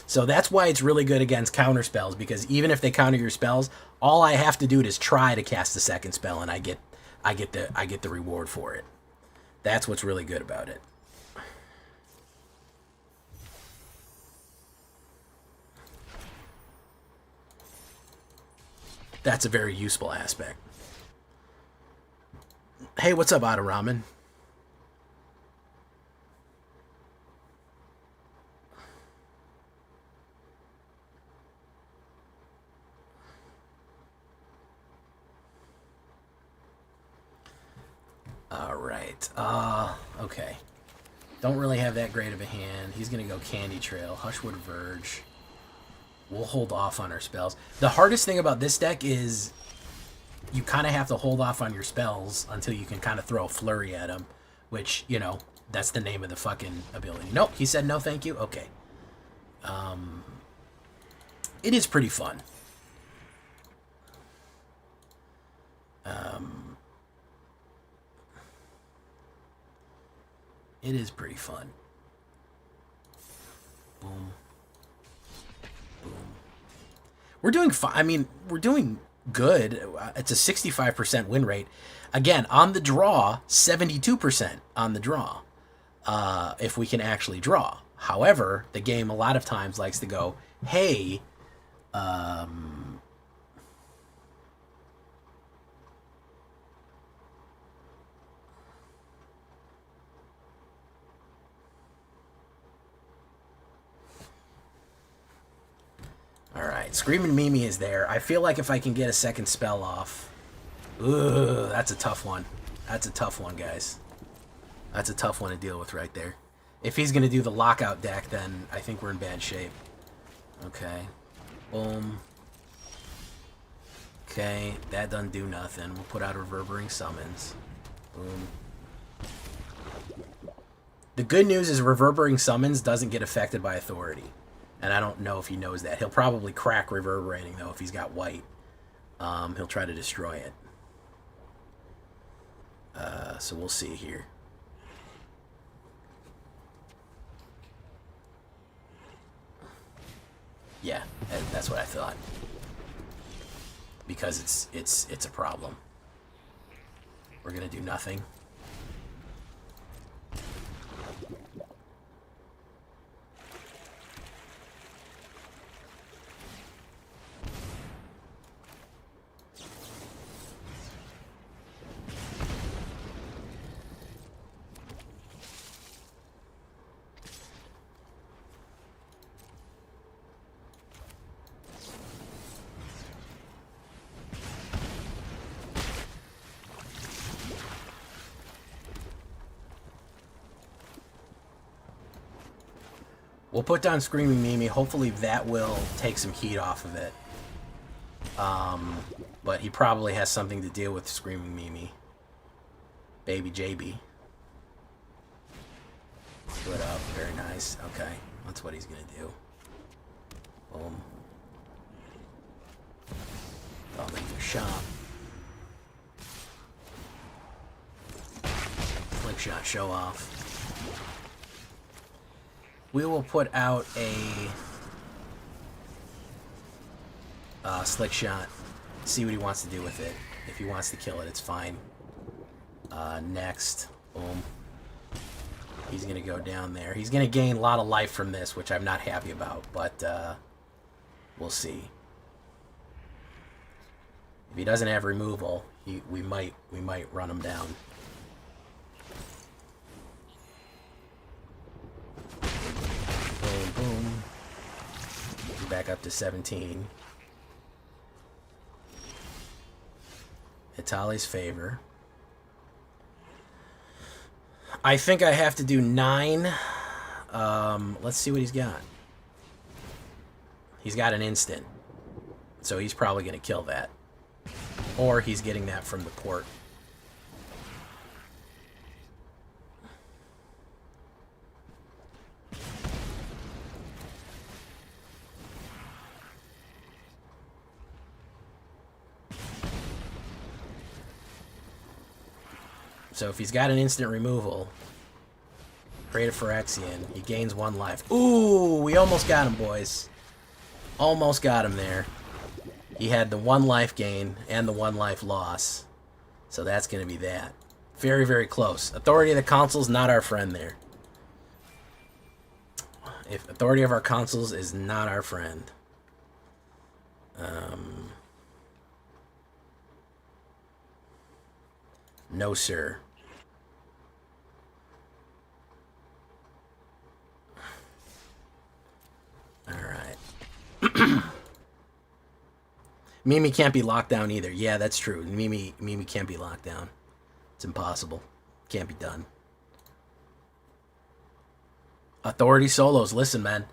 So that's why it's really good against counterspells, because even if they counter your spells, all I have to do is try to cast the second spell, and I get the reward for it. That's what's really good about it. That's a very useful aspect. Hey, what's up, Otta Ramen? Alright. Okay. Don't really have that great of a hand. He's going to go Candy Trail, Hushwood Verge. We'll hold off on our spells. The hardest thing about this deck is you kind of have to hold off on your spells until you can kind of throw a flurry at them, which, you know, that's the name of the fucking ability. Nope, he said no thank you? Okay. It is pretty fun. It is pretty fun. Boom. Boom. We're doing fine. I mean, we're doing good. It's a 65% win rate. Again, on the draw, 72% on the draw. If we can actually draw. However, the game a lot of times likes to go, hey, Alright, Screaming Mimi is there. I feel like if I can get a second spell off... Ugh, that's a tough one. That's a tough one, guys. That's a tough one to deal with right there. If he's going to do the lockout deck, then I think we're in bad shape. Okay. Boom. Okay, that doesn't do nothing. We'll put out Reverberating Summons. Boom. The good news is Reverberating Summons doesn't get affected by Authority. And I don't know if he knows that. He'll probably crack Reverberating, though, if he's got white. He'll try to destroy it. So we'll see here. Yeah, that's what I thought. Because it's a problem. We're gonna do nothing. We'll put down Screaming Mimi. Hopefully that will take some heat off of it. But he probably has something to deal with Screaming Mimi. Baby JB. Split up. Very nice. Okay. That's what he's going to do. Boom. I'll leave your shop. Flick shot show off. We will put out a slick shot. See what he wants to do with it. If he wants to kill it, it's fine. Next. Boom. He's going to go down there. He's going to gain a lot of life from this, which I'm not happy about, but we'll see. If he doesn't have removal, we might run him down. Boom, boom. Back up to 17. Itali's favor. I think I have to do 9. Let's see what he's got. He's got an instant. So he's probably going to kill that. Or he's getting that from the port. So if he's got an instant removal, create a Phyrexian, he gains 1 life. Ooh, we almost got him, boys. Almost got him there. He had the 1 life gain and the 1 life loss. So that's going to be that. Very, very close. Authority of the Council's not our friend there. If Authority of our Councils is not our friend. No, sir. Alright. Mimi can't be locked down either. Yeah, that's true. Mimi can't be locked down. It's impossible. Can't be done. Authority solos. Listen, man.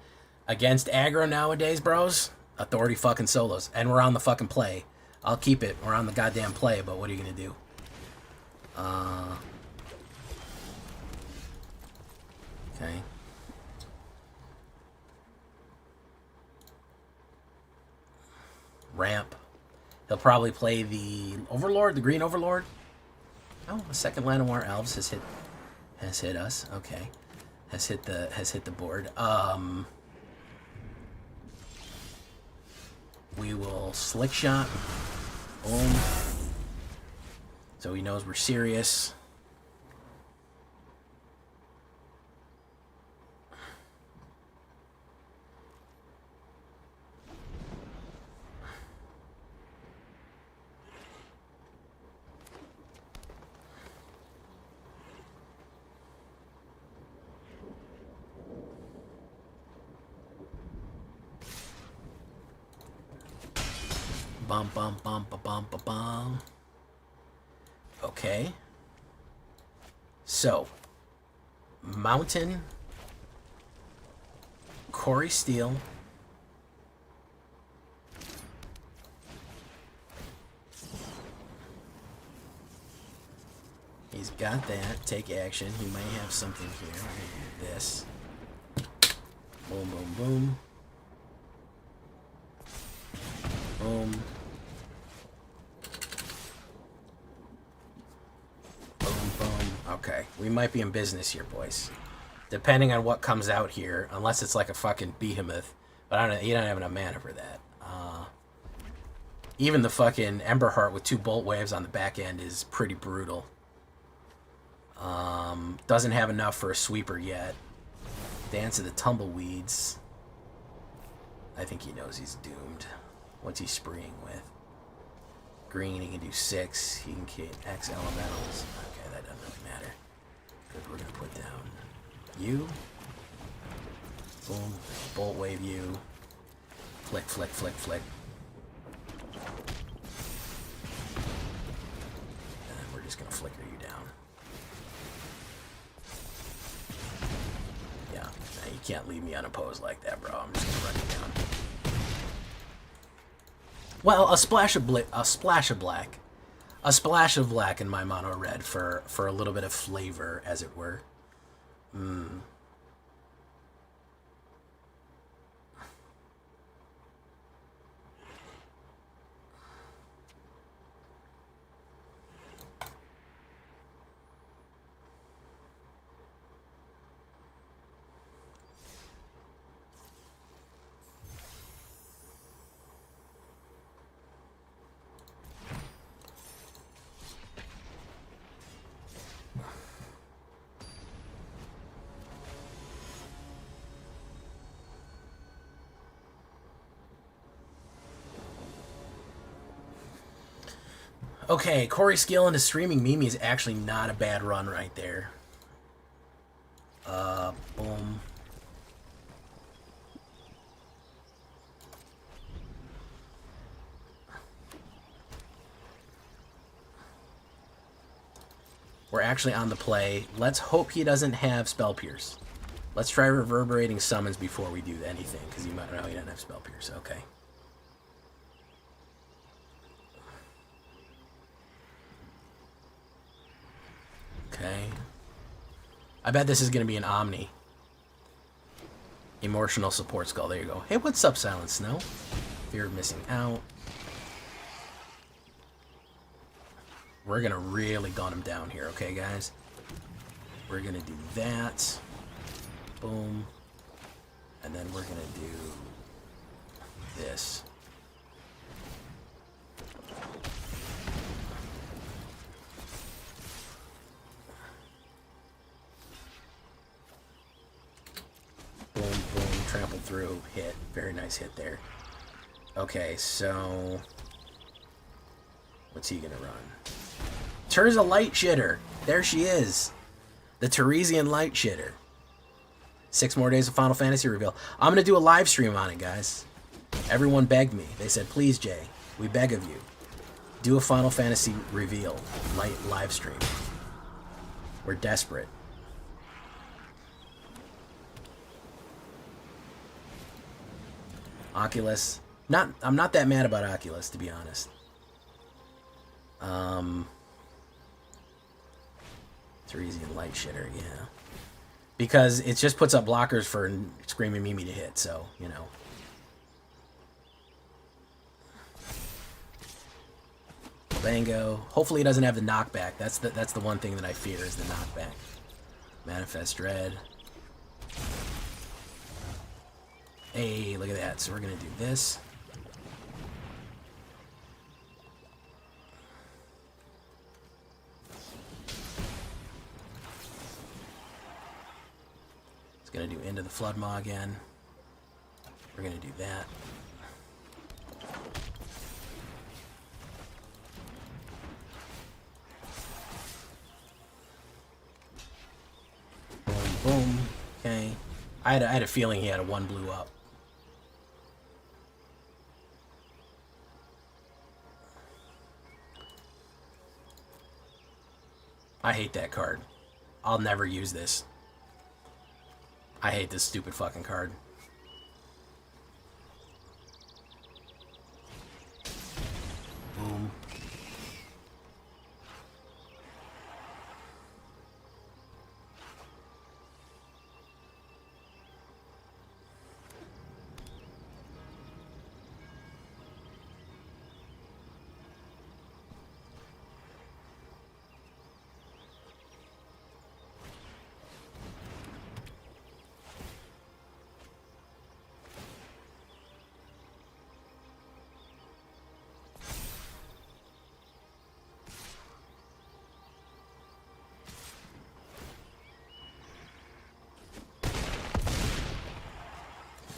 Against aggro nowadays, bros, Authority fucking solos. And we're on the fucking play. I'll keep it. We're on the goddamn play, but what are you going to do? Okay. Ramp. He'll probably play the Overlord, the Green Overlord. Oh, the second Llanowar Elves has hit us. Okay. Has hit the board. We will slick shot. Boom. So he knows we're serious. Bum bum bum ba bum ba bum. Okay. So, Mountain, Corey Steele, he's got that. Take action. He might have something here. I'm gonna do this. Boom, boom, boom. Boom. Okay, we might be in business here, boys. Depending on what comes out here, unless it's like a fucking behemoth, But you don't have enough mana for that. Even the fucking Ember Heart with 2 Bolt Waves on the back end is pretty brutal. Doesn't have enough for a sweeper yet. Dance of the Tumbleweeds. I think he knows he's doomed. What's he spreeing with? Green, he can do 6. He can get X elementals. Okay, that doesn't really matter. Good, we're gonna put down you. Boom. Bolt wave you. Flick, flick, flick, flick. And we're just gonna flicker you down. Yeah, you can't leave me unopposed like that, bro. I'm just gonna run you down. Well, a splash of black. A splash of black in my mono red for a little bit of flavor, as it were. Okay, Corey Skill into Streaming Mimi is actually not a bad run right there. Boom. We're actually on the play. Let's hope he doesn't have Spell Pierce. Let's try Reverberating Summons before we do anything, because he might know he doesn't have Spell Pierce. Okay. Okay. I bet this is going to be an Omni. Emotional Support Skull. There you go. Hey, what's up, Silent Snow? Fear of Missing Out. We're going to really gun him down here, okay, guys? We're going to do that. Boom. And then we're going to do this. Boom, boom, trample through, hit. Very nice hit there. Okay, so what's he gonna run? Terza Light Shitter. There she is. The Teresian Light Shitter. 6 more days of Final Fantasy reveal. I'm gonna do a live stream on it, guys. Everyone begged me. They said, please, Jay, we beg of you. Do a Final Fantasy reveal. Live stream. We're desperate. Oculus. I'm not that mad about Oculus, to be honest. Teresian Light Shitter, yeah. Because it just puts up blockers for Screaming Mimi to hit, so, you know. Bango. Hopefully he doesn't have the knockback. That's the one thing that I fear is the knockback. Manifest Dread. Hey, look at that. So we're going to do this. It's going to do Into the Flood Maw again. We're going to do that. Boom, boom. Okay. I had a feeling he had a 1 blue up. I hate that card. I'll never use this. I hate this stupid fucking card. Boom.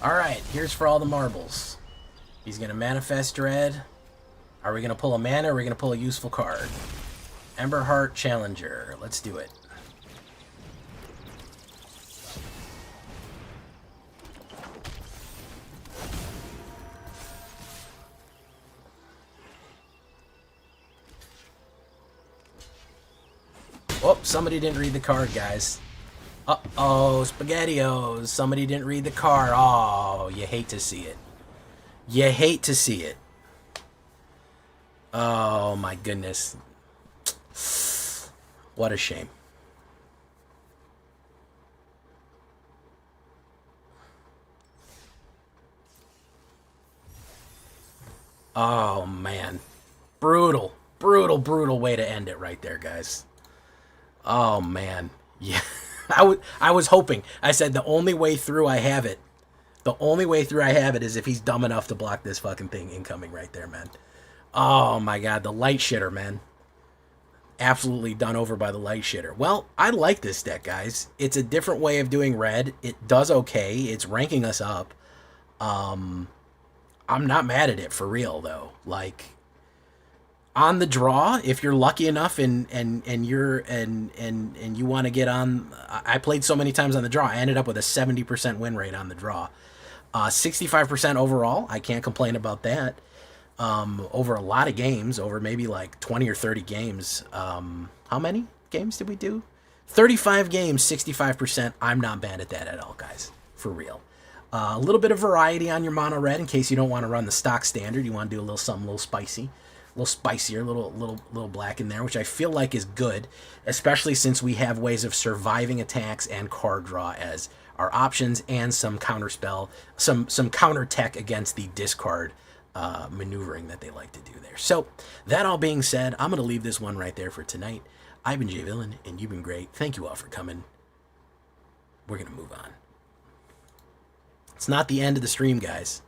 Alright, here's for all the marbles. He's going to manifest Dread. Are we going to pull a mana or are we going to pull a useful card? Emberheart Challenger. Let's do it. Oh, somebody didn't read the card, guys. Uh-oh, SpaghettiOs. Somebody didn't read the card. Oh, you hate to see it. You hate to see it. Oh, my goodness. What a shame. Oh, man. Brutal. Brutal, brutal way to end it right there, guys. Oh, man. Yeah. I was hoping. I said the only way through I have it. The only way through I have it is if he's dumb enough to block this fucking thing incoming right there, man. Oh, my God. The light shitter, man. Absolutely done over by the light shitter. Well, I like this deck, guys. It's a different way of doing red. It does okay. It's ranking us up. I'm not mad at it for real, though. Like, on the draw, if you're lucky enough and you want to get on, I played so many times on the draw. I ended up with a 70% win rate on the draw. 65% overall. I can't complain about that. Over a lot of games, over maybe like 20 or 30 games. How many games did we do? 35 games, 65%. I'm not bad at that at all, guys. For real. A little bit of variety on your mono red in case you don't want to run the stock standard. You want to do a little something a little spicy. A little spicier, a little black in there, which I feel like is good, especially since we have ways of surviving attacks and card draw as our options and some counter spell, some counter tech against the discard maneuvering that they like to do there. So, that all being said, I'm going to leave this one right there for tonight. I've been Jay Villain, and you've been great. Thank you all for coming. We're going to move on. It's not the end of the stream, guys.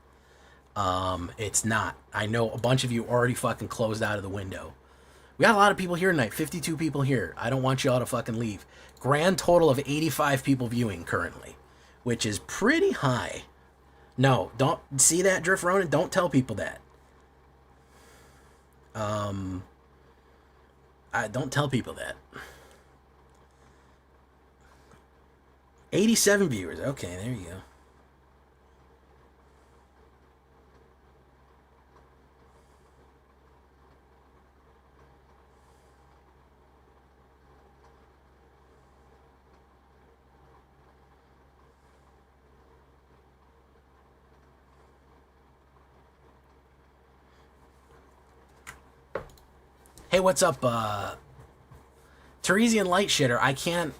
It's not. I know a bunch of you already fucking closed out of the window. We got a lot of people here tonight. 52 people here. I don't want you all to fucking leave. Grand total of 85 people viewing currently, which is pretty high. No, don't see that, Drift Ronin? Don't tell people that. Don't tell people that. 87 viewers. Okay, there you go. Hey, what's up, Teresian Light Shitter? I can't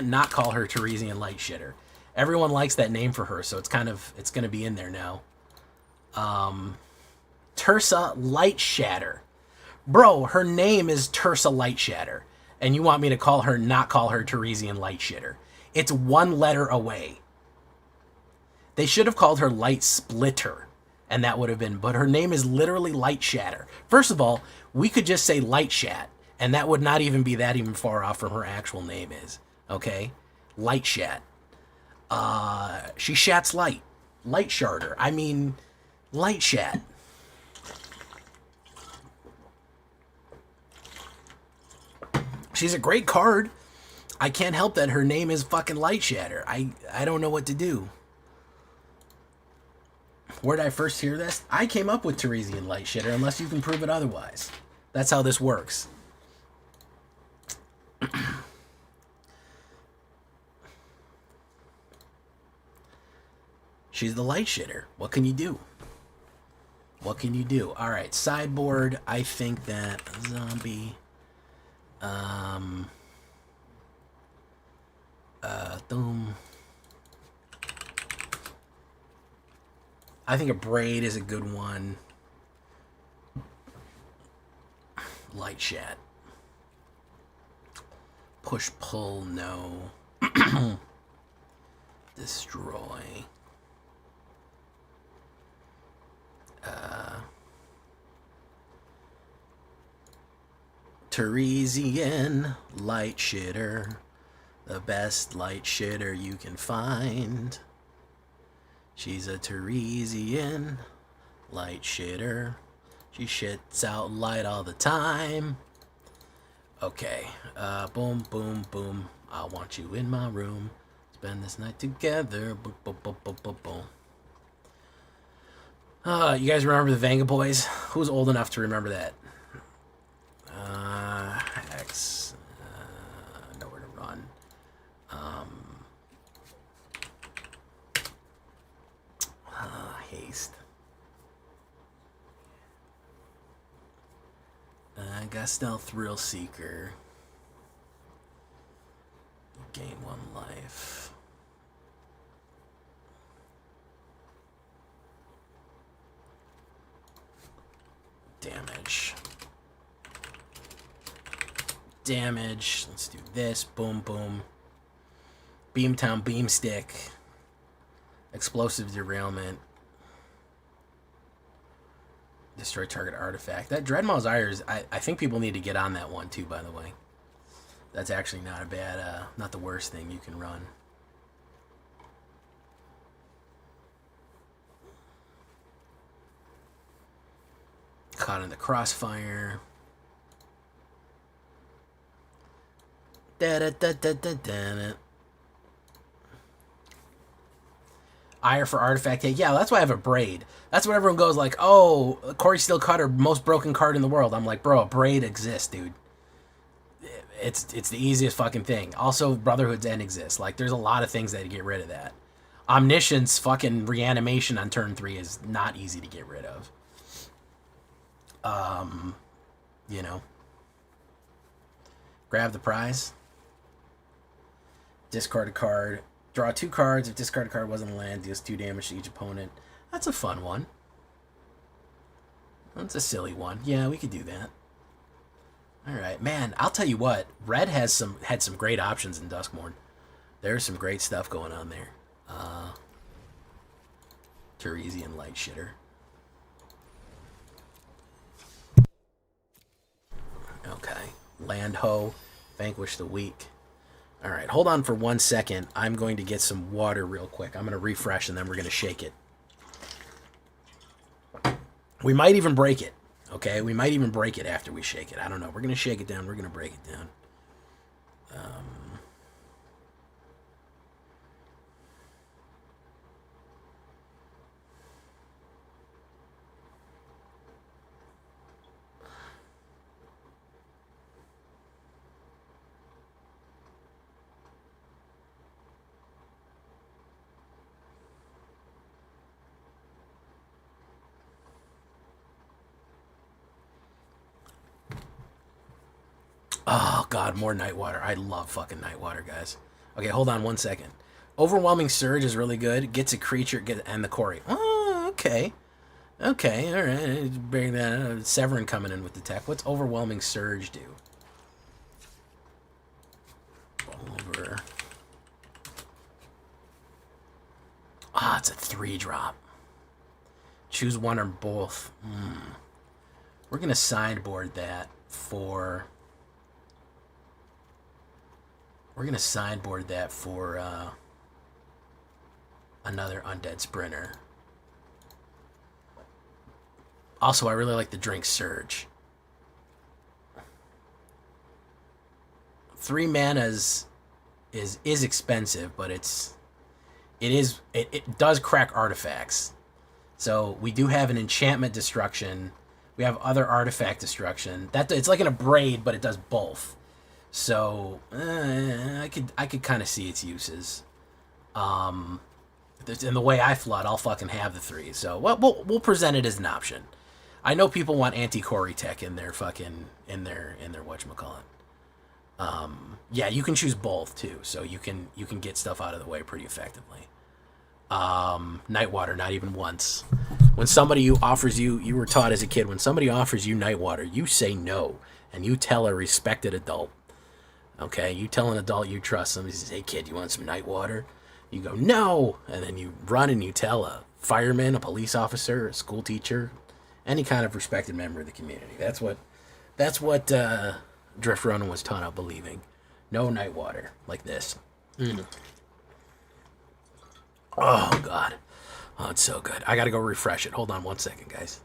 not call her Teresian Light Shitter. Everyone likes that name for her, so it's gonna be in there now. Tersa Light Shatter. Bro, her name is Tersa Light Shatter, and you want me to not call her Teresian Light Shitter. It's one letter away. They should have called her Light Splitter. And that would have been, but her name is literally Light Shatter. First of all, we could just say Light Shat, and that would not even be that even far off from her actual name is. Okay? Light Shat. She shats light. Light Sharder. I mean, Light Shat. She's a great card. I can't help that her name is fucking Light Shatter. I don't know what to do. Where did I first hear this? I came up with Teresian Light Shitter, unless you can prove it otherwise. That's how this works. She's the Light Shitter. What can you do? What can you do? Alright, sideboard. I think that zombie... I think a braid is a good one. Light Shat. Push pull, no. Destroy. Teresian Light Shitter. The best light shitter you can find. She's a Teresian light shitter. She shits out light all the time. Okay. Boom, boom, boom. I want you in my room. Spend this night together. Boom, boom, boom, boom, boom, boom. You guys remember the Venga Boys? Who's old enough to remember that? X. Nowhere to run. Haste. I got Stealth Thrill Seeker. Gain 1 life. Damage. Damage. Let's do this. Boom, boom. Beamtown Beamstick. Explosive Derailment. Destroy target artifact. That Dreadmaw's Ire, I think people need to get on that one too, by the way. That's actually not a bad, not the worst thing you can run. Caught in the crossfire. Da-da-da-da-da-da. Ire for artifact. Yeah, that's why I have a braid. That's what everyone goes like, oh, Corey Steel Cutter, most broken card in the world. I'm like, bro, a braid exists, dude. It's the easiest fucking thing. Also, Brotherhood's End exists. Like, there's a lot of things that get rid of that. Omniscience fucking reanimation on turn 3 is not easy to get rid of. You know. Grab the prize. Discard a card. Draw 2 cards. If discard a card wasn't a land, deals 2 damage to each opponent. That's a fun one. That's a silly one. Yeah, we could do that. Alright, man, I'll tell you what. Red had some great options in Duskmourn. There's some great stuff going on there. Teresian Light Shitter. Okay. Land Ho. Vanquish the Weak. Alright, hold on for 1 second. I'm going to get some water real quick. I'm going to refresh and then we're going to shake it. We might even break it. Okay, we might even break it after we shake it. I don't know. We're going to shake it down. We're going to break it down. Oh, God, more Nightwater. I love fucking Nightwater, guys. Okay, hold on 1 second. Overwhelming Surge is really good. Gets a creature, and the Corey. Oh, okay. Okay, all right. Bring that. Severin coming in with the tech. What's Overwhelming Surge do? Over. Ah, it's a 3-drop. Choose one or both. We're going to sideboard that for... We're going to sideboard that for another Undead Sprinter. Also, I really like the Drink Surge. 3 mana is expensive, but it does crack artifacts. So we do have an enchantment destruction. We have other artifact destruction. It's like in a braid, but it does both. So I could kind of see its uses. And the way I flood, I'll fucking have the 3. So we'll present it as an option. I know people want anti-Corey tech in their fucking in their whatchamacallit. Yeah, you can choose both too, so you can get stuff out of the way pretty effectively. Nightwater, not even once. When somebody offers you were taught as a kid, when somebody offers you Nightwater, you say no, and you tell a respected adult. Okay, you tell an adult you trust. Somebody says, "Hey kid, you want some Nightwater?" You go, "No," and then you run and you tell a fireman, a police officer, a school teacher, any kind of respected member of the community. That's what Drift Ronin was taught out believing. No Nightwater like this. Oh God. Oh, it's so good. I gotta go refresh it. Hold on 1 second, guys.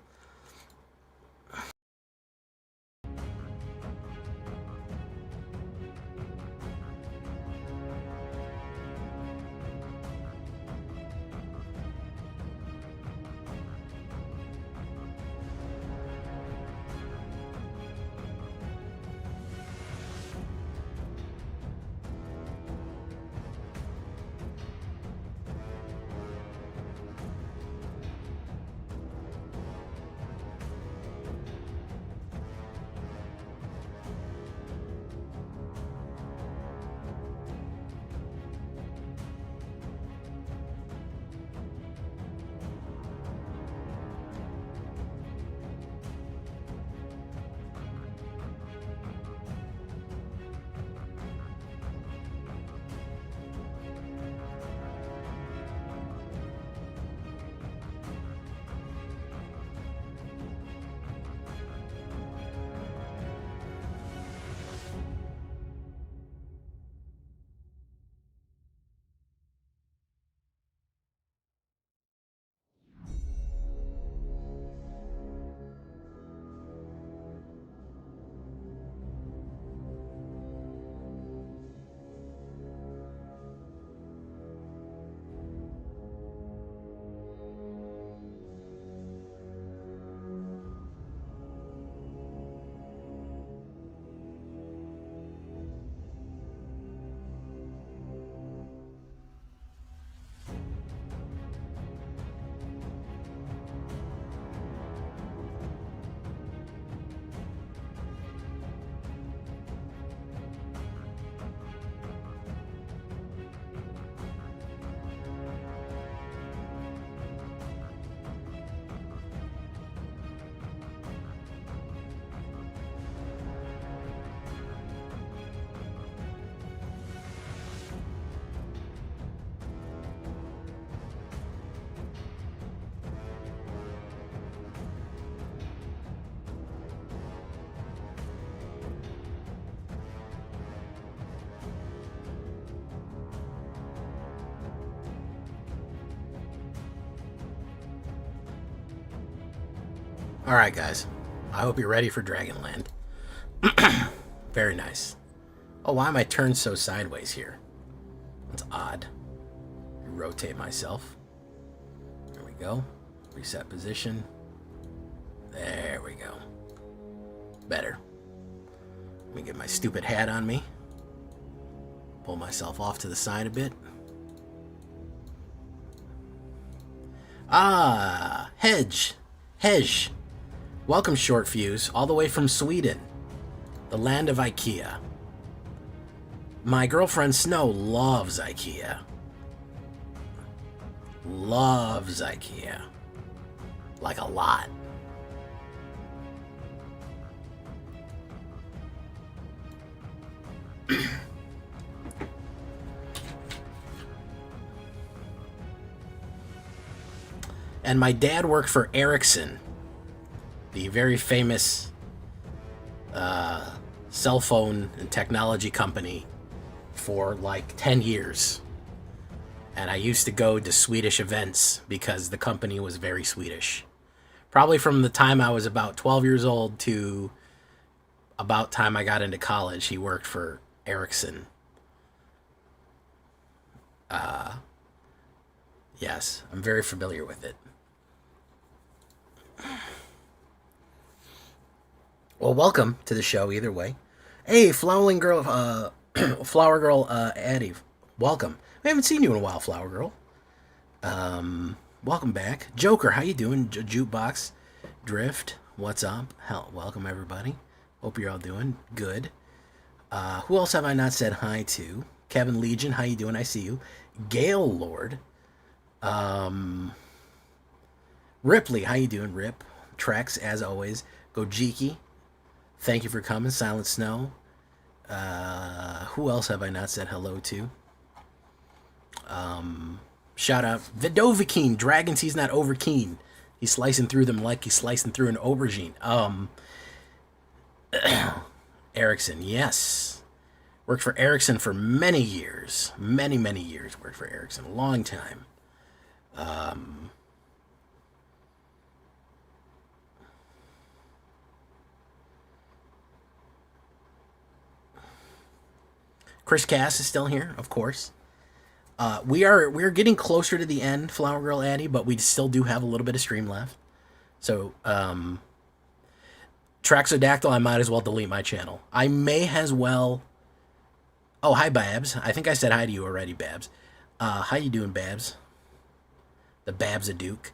Alright, guys. I hope you're ready for Dragonland. Very nice. Oh, why am I turned so sideways here? That's odd. Rotate myself. There we go. Reset position. There we go. Better. Let me get my stupid hat on me. Pull myself off to the side a bit. Ah, Hedge. Welcome, Short Fuse, all the way from Sweden, the land of IKEA. My girlfriend Snow loves IKEA. Loves IKEA. Like a lot. And my dad worked for Ericsson, the very famous cell phone and technology company, for like 10 years. And I used to go to Swedish events because the company was very Swedish. Probably from the time I was about 12 years old to about time I got into college, he worked for Ericsson. Yes, I'm very familiar with it. Well, welcome to the show either way. Hey, Flower Girl Addie, welcome. We haven't seen you in a while, Flower Girl. Welcome back. Joker, how you doing? Jukebox, Drift, what's up? Hell, welcome everybody. Hope you're all doing good. Who else have I not said hi to? Kevin Legion, how you doing? I see you. Gale Lord. Ripley, how you doing, Rip? Trex, as always. Gojiki, thank you for coming. Silent Snow. Who else have I not said hello to? Shout out Vidovikine. Dragons, he's not over keen. He's slicing through them like he's slicing through an aubergine. Ericsson, yes. Worked for Ericsson for many years. Many years worked for Ericsson. A long time. Chris Cass is still here, of course. We're getting closer to the end, Flower Girl Addy, but we still do have a little bit of stream left. So, Traxodactyl, I might as well delete my channel. I may as well. Oh, hi, Babs. I think I said hi to you already, Babs. How you doing, Babs? The Babs a Duke.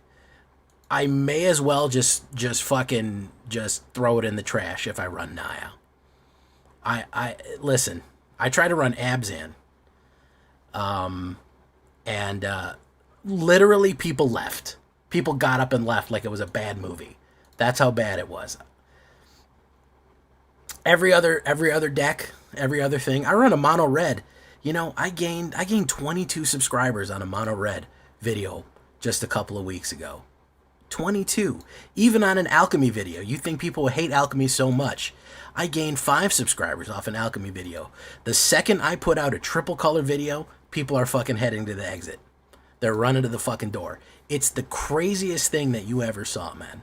I may as well just fucking just throw it in the trash if I run Naya. I listen. I try to run Abzan. And literally people left. People got up and left like it was a bad movie. That's how bad it was. Every other deck, every other thing. I run a mono red. You know, I gained 22 subscribers on a mono red video just a couple of weeks ago. 22. Even on an alchemy video. You think people hate alchemy so much. I gained 5 subscribers off an alchemy video. The second I put out a triple color video, people are fucking heading to the exit. They're running to the fucking door. It's the craziest thing that you ever saw, man.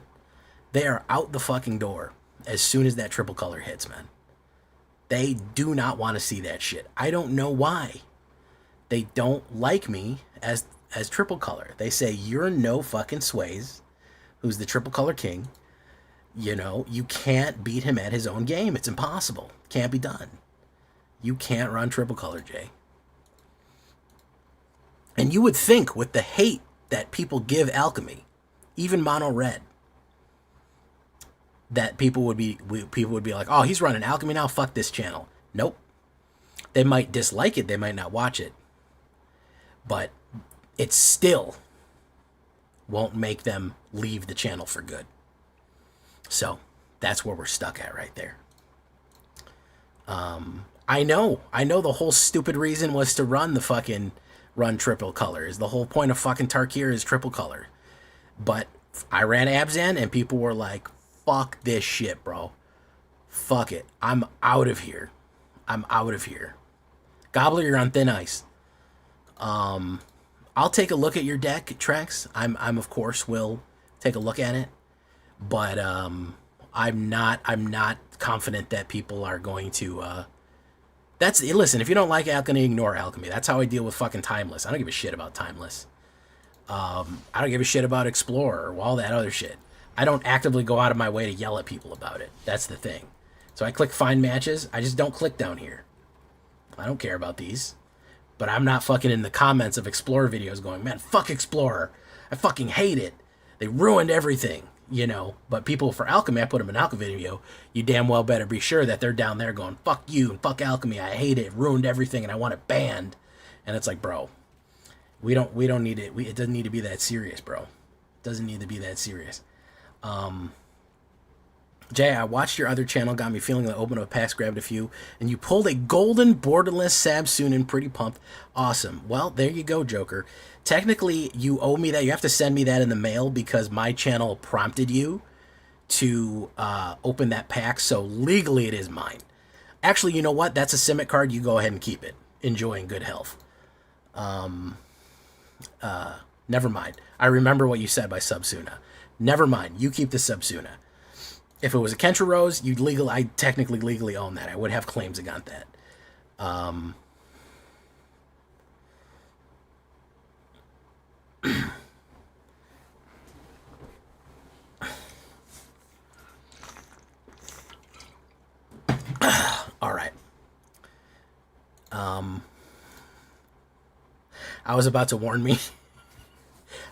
They are out the fucking door as soon as that triple color hits, man. They do not want to see that shit. I don't know why. They don't like me as triple color. They say, you're no fucking Sways, who's the triple color king. You know, you can't beat him at his own game. It's impossible. Can't be done. You can't run triple color, Jay. And you would think with the hate that people give alchemy, even mono red, that people would be like, oh, he's running alchemy now, fuck this channel. Nope. They might dislike it, they might not watch it, but it still won't make them leave the channel for good. So that's where we're stuck at right there. I know the whole stupid reason was to run triple colors. The whole point of fucking Tarkir is triple color. But I ran Abzan and people were like, fuck this shit, bro. Fuck it. I'm out of here. Gobbler, you're on thin ice. I'll take a look at your deck, Trex. I'm of course will take a look at it. But I'm not confident that people are going to listen, if you don't like alchemy, ignore alchemy. That's how I deal with fucking Timeless. I don't give a shit about Timeless. I don't give a shit about Explorer or all that other shit. I don't actively go out of my way to yell at people about it. That's the thing. So I click find matches. I just don't click down here. I don't care about these. But I'm not fucking in the comments of Explorer videos going, man, fuck Explorer. I fucking hate it. They ruined everything. You know, but people for alchemy, I put them in alchemy video. You damn well better be sure that they're down there going, fuck you and fuck alchemy. I hate it. It ruined everything and I want it banned. And it's like, bro, we don't need it. It doesn't need to be that serious, bro. It doesn't need to be that serious. Jay, I watched your other channel, got me feeling like open up a packs, grabbed a few, and you pulled a golden borderless Sabsunin, pretty pumped. Awesome. Well, there you go, Joker. Technically, you owe me that. You have to send me that in the mail because my channel prompted you to open that pack, so legally it is mine. Actually, you know what? That's a Simic card. You go ahead and keep it. Enjoy in good health. Never mind. I remember what you said by Subsuna. Never mind. You keep the Subsuna. If it was a Kentra Rose, I technically legally own that. I would have claims against that. All right. I was about to warn me.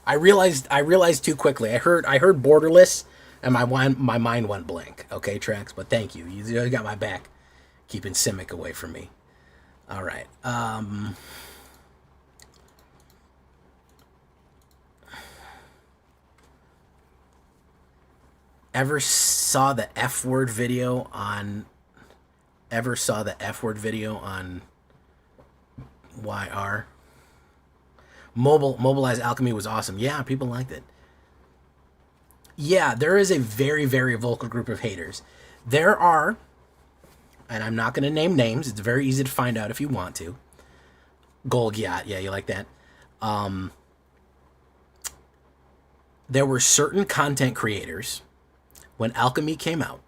I realized too quickly. I heard borderless and my mind went blank. Okay, Trax, but thank you. You got my back. Keeping Simic away from me. All right. Ever saw the F word video on YR? Mobilize Alchemy was awesome. Yeah, people liked it. Yeah, there is a very, very vocal group of haters. There are, and I'm not going to name names. It's very easy to find out if you want to. Golgiat, yeah, you like that. there were certain content creators when Alchemy came out,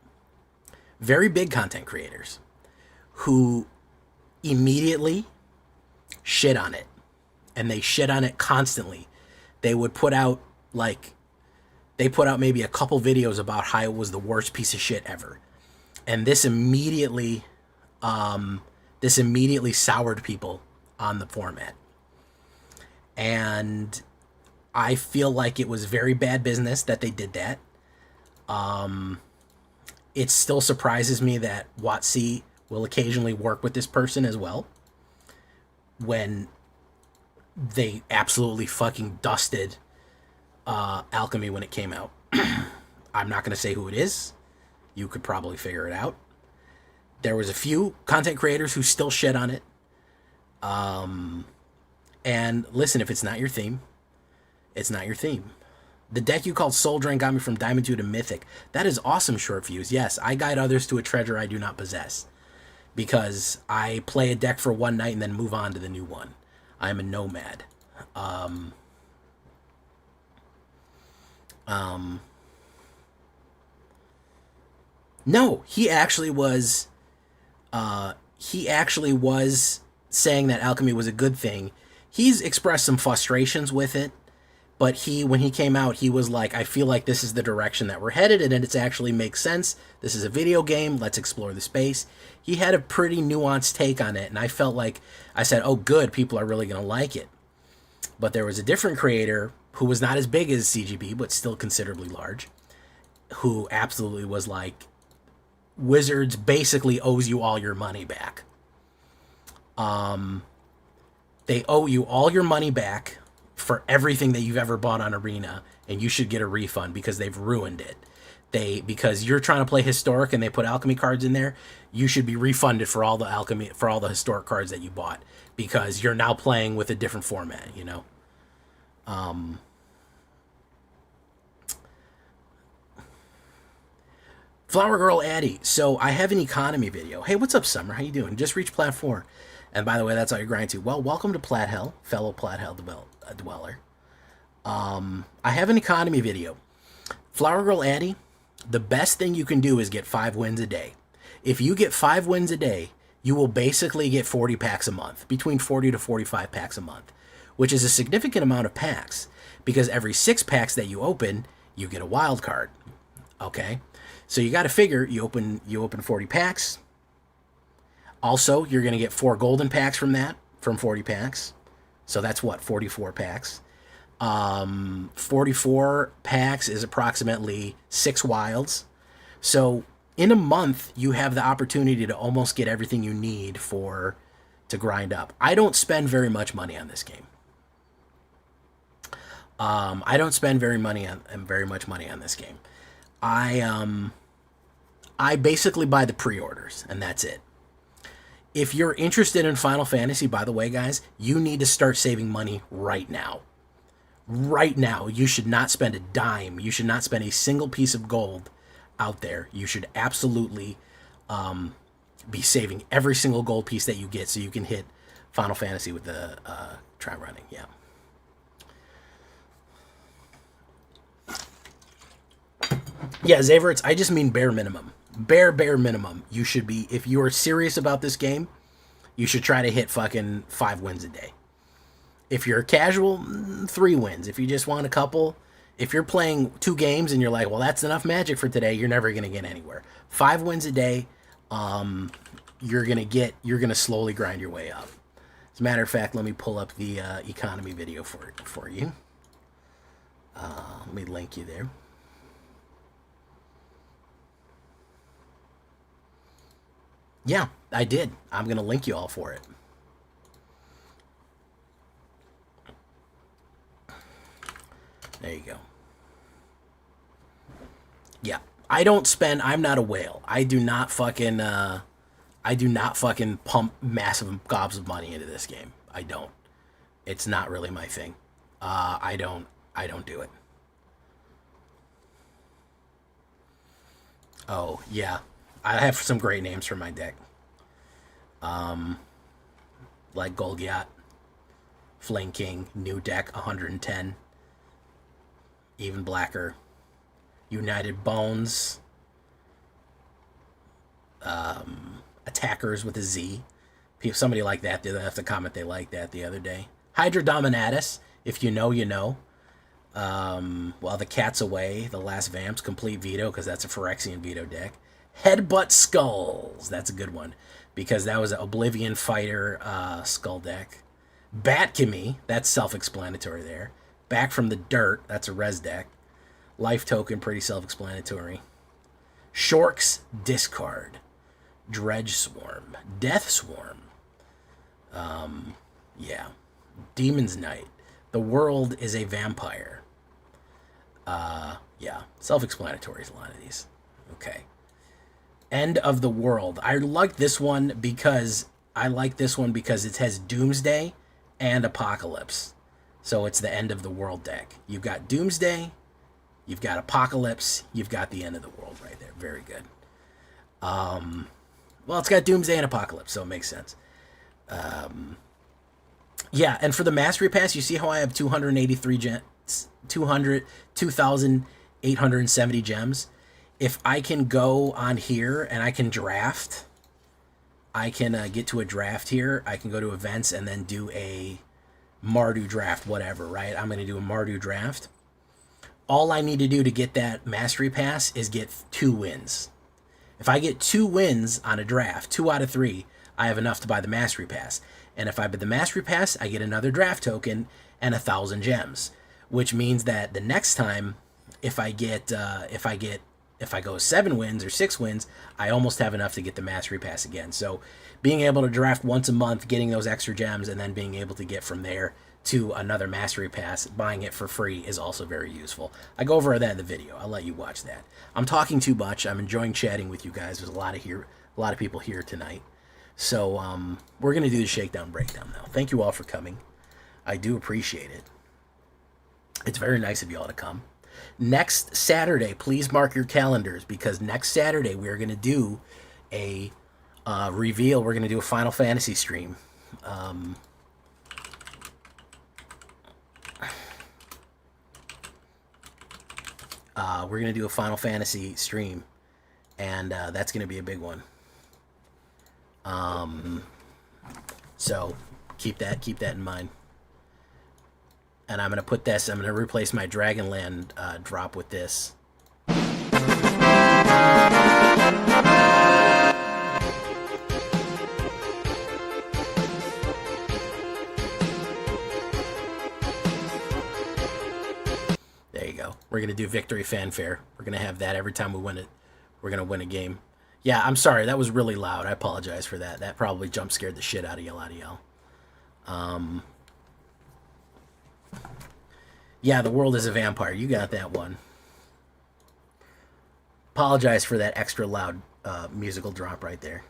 very big content creators, who immediately shit on it. And they shit on it constantly. They would put out, like, they put out maybe a couple videos about how it was the worst piece of shit ever. And this immediately soured people on the format. And I feel like it was very bad business that they did that. It still surprises me that WotC will occasionally work with this person as well, when they absolutely fucking dusted Alchemy when it came out. I'm not going to say who it is. You could probably figure it out. There was a few content creators who still shit on it. And listen, if it's not your theme, it's not your theme. The deck you called Soul Drain got me from Diamond 2 to Mythic. That is awesome, Short Fuse. Yes, I guide others to a treasure I do not possess, because I play a deck for one night and then move on to the new one. I'm a nomad. No, he actually was saying that Alchemy was a good thing. He's expressed some frustrations with it, but when he came out, he was like, I feel like this is the direction that we're headed, and it actually makes sense. This is a video game. Let's explore the space. He had a pretty nuanced take on it, and I felt like, I said, oh, good, people are really going to like it. But there was a different creator who was not as big as CGB, but still considerably large, who absolutely was like, Wizards basically owes you all your money back. They owe you all your money back for everything that you've ever bought on Arena, and you should get a refund because they've ruined it. Because you're trying to play Historic and they put Alchemy cards in there, you should be refunded for all the Historic cards that you bought, because you're now playing with a different format, you know? Flower Girl Addy. So I have an economy video. Hey, what's up, Summer? How you doing? Just reached Plat 4. And by the way, that's all you're grinding to. Well, welcome to Plat Hell, fellow Plat Hell dweller. I have an economy video. Flower Girl Addy, the best thing you can do is get 5 wins a day. If you get 5 wins a day, you will basically get 40 packs a month, between 40 to 45 packs a month, which is a significant amount of packs, because every 6 packs that you open, you get a wild card. Okay? So you got to figure, you open 40 packs. Also, you're going to get 4 golden packs from that, from 40 packs. So that's what, 44 packs. 44 packs is approximately 6 wilds. So in a month, you have the opportunity to almost get everything you need to grind up. I don't spend very much money on this game. I don't spend very much money on this game. I basically buy the pre-orders, and that's it. If you're interested in Final Fantasy, by the way, guys, you need to start saving money right now. Right now. You should not spend a dime. You should not spend a single piece of gold out there. You should absolutely be saving every single gold piece that you get so you can hit Final Fantasy with the try running. Yeah. Yeah, Zaverts, I just mean bare minimum. Bare minimum. You should be, if you are serious about this game, you should try to hit fucking 5 wins a day. If you're casual, 3 wins. If you just want a couple, if you're playing 2 games and you're like, well, that's enough magic for today, you're never going to get anywhere. 5 wins a day, you're going to slowly grind your way up. As a matter of fact, let me pull up the economy video for you. Let me link you there. Yeah, I did. I'm going to link you all for it. There you go. Yeah, I'm not a whale. I do not fucking pump massive gobs of money into this game. I don't. It's not really my thing. I don't do it. Oh, yeah. I have some great names for my deck. Like Golgiat, Flame King, new deck, 110. even blacker. United Bones. Attackers with a Z. Somebody like that, they have to comment they like that the other day. Hydra Dominatus, if you know, you know. While the cat's away, the last Vamps, complete veto, because that's a Phyrexian veto deck. Headbutt Skulls, that's a good one, because that was an Oblivion Fighter skull deck. Batkimi, that's self-explanatory there. Back from the Dirt, that's a res deck. Life Token, pretty self-explanatory. Shork's Discard. Dredge Swarm. Death Swarm. Yeah. Demon's Knight. The world is a vampire. Yeah. Self-explanatory is a lot of these. Okay. End of the World. I like this one because it has Doomsday and Apocalypse. So it's the End of the World deck. You've got Doomsday, you've got Apocalypse, you've got the End of the World right there. Very good. Well, it's got Doomsday and Apocalypse, so it makes sense. Yeah, and for the Mastery Pass, you see how I have 283 gems, 2,870 gems? If I can go on here and I can draft, I can get to a draft here. I can go to events and then do a Mardu draft, whatever, right? I'm going to do a Mardu draft. All I need to do to get that Mastery Pass is get 2 wins. If I get 2 wins on a draft, 2 out of 3, I have enough to buy the Mastery Pass. And if I buy the Mastery Pass, I get another draft token and 1,000 gems, which means that the next time, if I go 7 wins or 6 wins, I almost have enough to get the Mastery Pass again. So being able to draft once a month, getting those extra gems, and then being able to get from there to another Mastery Pass, buying it for free is also very useful. I go over that in the video. I'll let you watch that. I'm talking too much. I'm enjoying chatting with you guys. There's a lot of people here tonight. So we're going to do the Shakedown Breakdown now. Thank you all for coming. I do appreciate it. It's very nice of you all to come. Next Saturday, please mark your calendars, because next Saturday we're going to do a reveal. We're going to do a Final Fantasy stream. We're going to do a Final Fantasy stream, and that's going to be a big one. So keep that in mind. And I'm going to put this, I'm going to replace my Dragonland drop with this. There you go. We're going to do Victory Fanfare. We're going to have that every time we win it. We're going to win a game. Yeah, I'm sorry. That was really loud. I apologize for that. That probably jump scared the shit out of y'all. Yeah, the world is a vampire. You got that one. Apologize for that extra loud musical drop right there.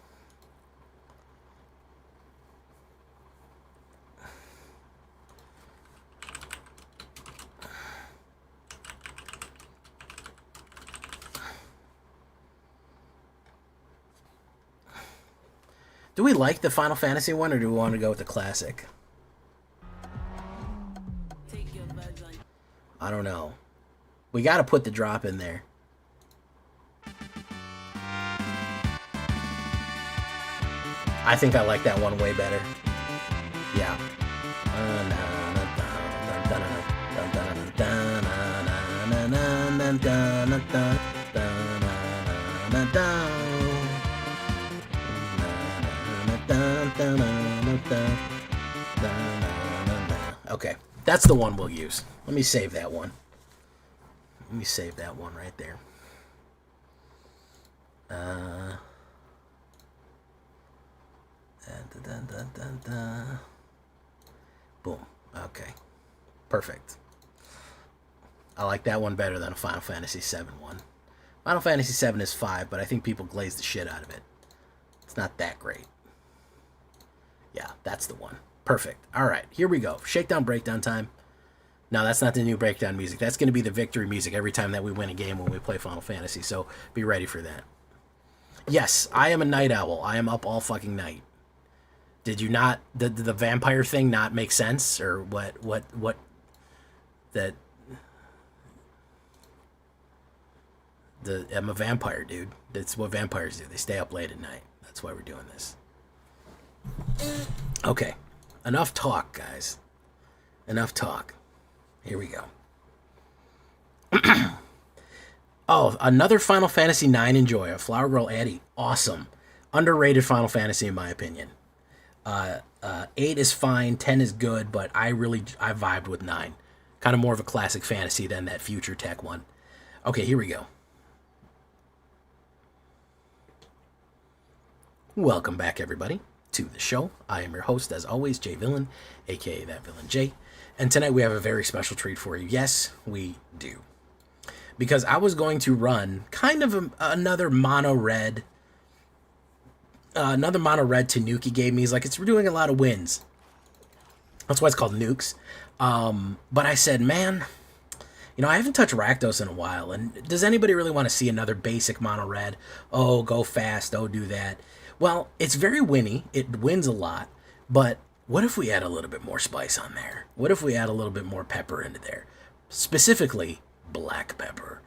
Do we like the Final Fantasy one, or do we want to go with the classic? I don't know. We got to put the drop in there. I think I like that one way better. Yeah. Okay, that's the one we'll use. Let me save that one. Let me save that one right there. Boom. Okay. Perfect. I like that one better than a Final Fantasy VII one. Final Fantasy VII is 5, but I think people glaze the shit out of it. It's not that great. Yeah, that's the one. Perfect. All right, here we go. Shakedown Breakdown time. No, that's not the new breakdown music. That's going to be the victory music every time that we win a game when we play Final Fantasy, so be ready for that. Yes, I am a night owl. I am up all fucking night. Did you not... Did the vampire thing not make sense? Or what... That... I'm a vampire, dude. That's what vampires do. They stay up late at night. That's why we're doing this. Okay, enough talk, guys. Enough talk. Here we go. Oh, another Final Fantasy IX enjoy. A Flower Girl Addie. Awesome. Underrated Final Fantasy, in my opinion. 8 is fine, 10 is good, but I vibed with 9. Kind of more of a classic fantasy than that future tech one. Okay, here we go. Welcome back, everybody, to the show. I am your host, as always, Jay Villain, aka That Villain Jay. And tonight we have a very special treat for you. Yes, we do. Because I was going to run kind of another mono red Tanuki gave me. He's like, we're doing a lot of wins. That's why it's called nukes. But I said, man, I haven't touched Rakdos in a while. And does anybody really want to see another basic mono red? Oh, go fast. Oh, do that. Well, it's very winny. It wins a lot. But what if we add a little bit more spice on there? What if we add a little bit more pepper into there? Specifically, black pepper.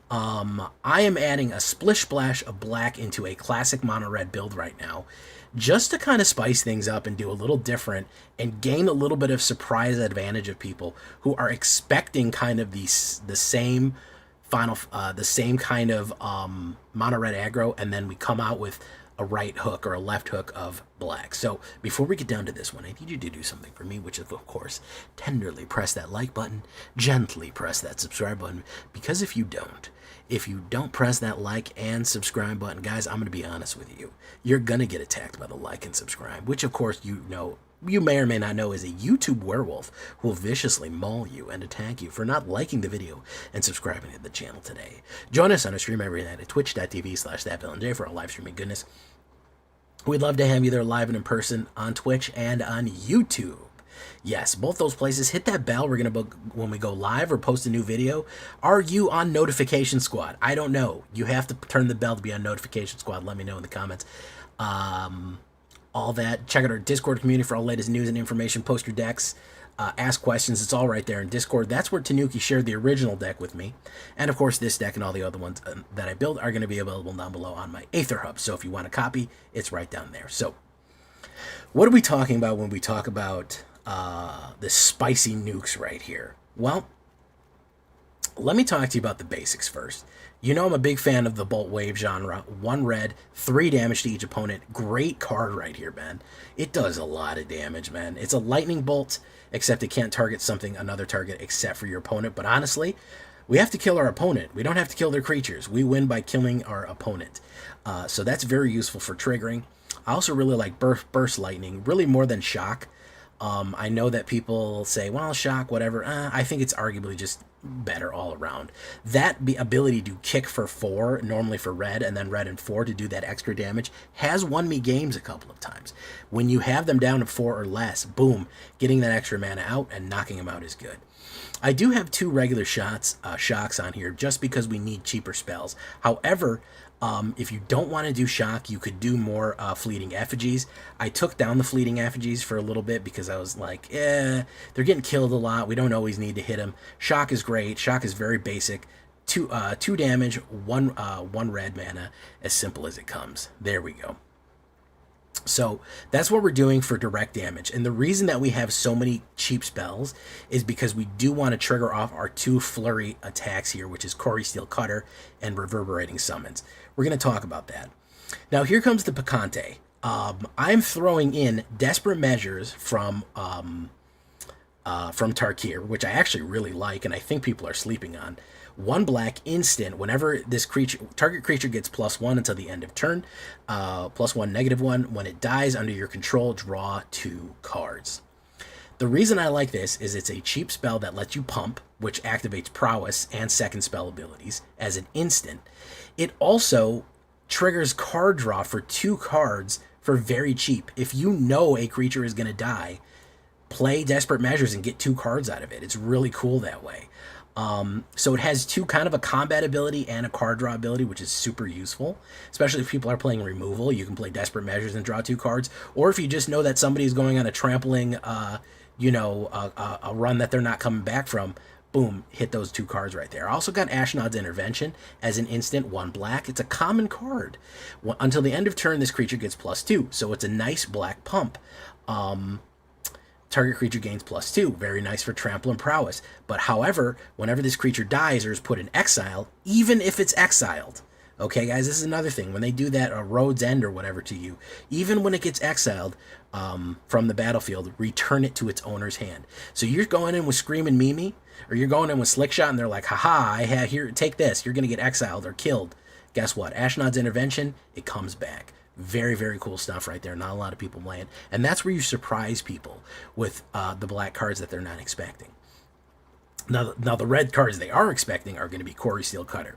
I am adding a splish splash of black into a classic mono red build right now, just to kind of spice things up and do a little different and gain a little bit of surprise advantage of people who are expecting kind of the same kind of mono red aggro, and then we come out with a right hook or a left hook of black. So before we get down to this one, I need you to do something for me, which is, of course, tenderly press that like button, gently press that subscribe button, because if you don't press that like and subscribe button, guys, I'm going to be honest with you. You're going to get attacked by the like and subscribe, which, of course, you may or may not know is a YouTube werewolf who will viciously maul you and attack you for not liking the video and subscribing to the channel today. Join us on a stream every night at twitch.tv/thatvillainj for our live streaming goodness. We'd love to have you there live and in person on Twitch and on YouTube. Yes, both those places. Hit that bell. We're going to, when we go live or post a new video. Are you on Notification Squad? I don't know. You have to turn the bell to be on Notification Squad. Let me know in the comments. All that. Check out our Discord community for all latest news and information. Post your decks. Ask questions. It's all right there in Discord. That's where Tanuki shared the original deck with me. And, of course, this deck and all the other ones that I build are going to be available down below on my AetherHub. So if you want a copy, it's right down there. So what are we talking about when we talk about the spicy nukes right here? Well, let me talk to you about the basics first. I'm a big fan of the Bolt Wave genre. 1 red, 3 damage to each opponent. Great card right here, man. It does a lot of damage, man. It's a lightning bolt, except it can't target another target except for your opponent. But honestly, we have to kill our opponent. We don't have to kill their creatures. We win by killing our opponent. So that's very useful for triggering. I also really like burst lightning, really more than shock. I know that people say, well, shock, whatever. I think it's arguably just better all around. That ability to kick for 4, normally for red, and then red and 4 to do that extra damage, has won me games a couple of times. When you have them down to 4 or less, boom, getting that extra mana out and knocking them out is good. I do have 2 regular shocks on here just because we need cheaper spells. However, if you don't want to do shock, you could do more fleeting effigies. I took down the fleeting effigies for a little bit because I was like, they're getting killed a lot. We don't always need to hit them. Shock is great. Shock is very basic. 2 damage, 1 red mana, as simple as it comes. There we go. So that's what we're doing for direct damage. And the reason that we have so many cheap spells is because we do want to trigger off our 2 flurry attacks here, which is Cory Steel Cutter and Reverberating Summons. We're going to talk about that. Now here comes the picante. I'm throwing in Desperate Measures from Tarkir, which I actually really like and I think people are sleeping on. 1 black instant, whenever this target creature gets +1 until the end of turn, +1, -1, when it dies under your control, draw 2 cards. The reason I like this is it's a cheap spell that lets you pump, which activates prowess and second spell abilities as an instant. It also triggers card draw for 2 cards for very cheap. If you know a creature is going to die, play Desperate Measures and get 2 cards out of it. It's really cool that way. So it has 2 kind of a combat ability and a card draw ability, which is super useful, especially if people are playing removal. You can play Desperate Measures and draw 2 cards, or if you just know that somebody's going on a trampling, a run that they're not coming back from, boom, hit those 2 cards right there. I also got Ashnod's Intervention as an instant 1 black. It's a common card. Until the end of turn, this creature gets +2, so it's a nice black pump. Target creature gains +2. Very nice for trample and prowess. But however, whenever this creature dies or is put in exile, even if it's exiled, okay, guys, this is another thing. When they do that, a Road's End or whatever to you, even when it gets exiled from the battlefield, return it to its owner's hand. So you're going in with Screaming Mimi, or you're going in with Slickshot, and they're like, haha, I have here, take this. You're going to get exiled or killed. Guess what? Ashnod's Intervention, it comes back. Very, very cool stuff right there. Not a lot of people playing. And that's where you surprise people with the black cards that they're not expecting. Now, the red cards they are expecting are going to be Quarry Steel Cutter.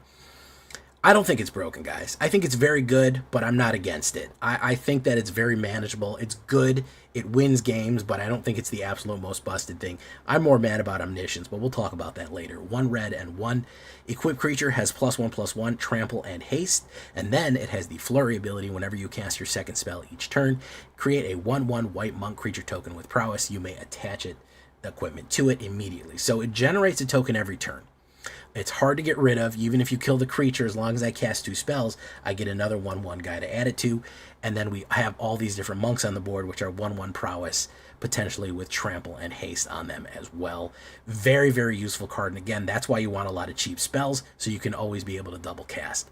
I don't think it's broken, guys. I think it's very good, but I'm not against it. I think that it's very manageable. It's good. It wins games, but I don't think it's the absolute most busted thing. I'm more mad about Omniscience, but we'll talk about that later. 1 red and 1 equipped creature has +1/+1, trample and haste, and then it has the flurry ability. Whenever you cast your second spell each turn, create a 1/1 white monk creature token with prowess. You may attach it equipment to it immediately. So it generates a token every turn. It's hard to get rid of. Even if you kill the creature, as long as I cast 2 spells, I get another 1/1 guy to add it to. And then we have all these different monks on the board, which are 1/1 prowess, potentially with trample and haste on them as well. Very, very useful card. And again, that's why you want a lot of cheap spells, so you can always be able to double cast.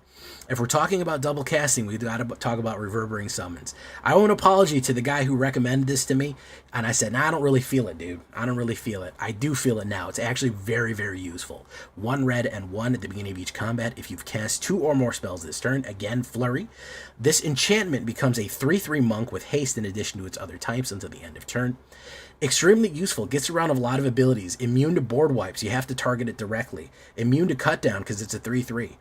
If we're talking about double casting, we've got to talk about reverberating summons. I owe an apology to the guy who recommended this to me, and I said, nah, I don't really feel it, dude. I don't really feel it. I do feel it now. It's actually very, very useful. 1 red and 1 at the beginning of each combat. If you've cast 2 or more spells this turn, again, flurry. This enchantment becomes a 3/3 monk with haste in addition to its other types until the end of turn. Extremely useful. Gets around a lot of abilities. Immune to board wipes. You have to target it directly. Immune to cut down because it's a 3/3.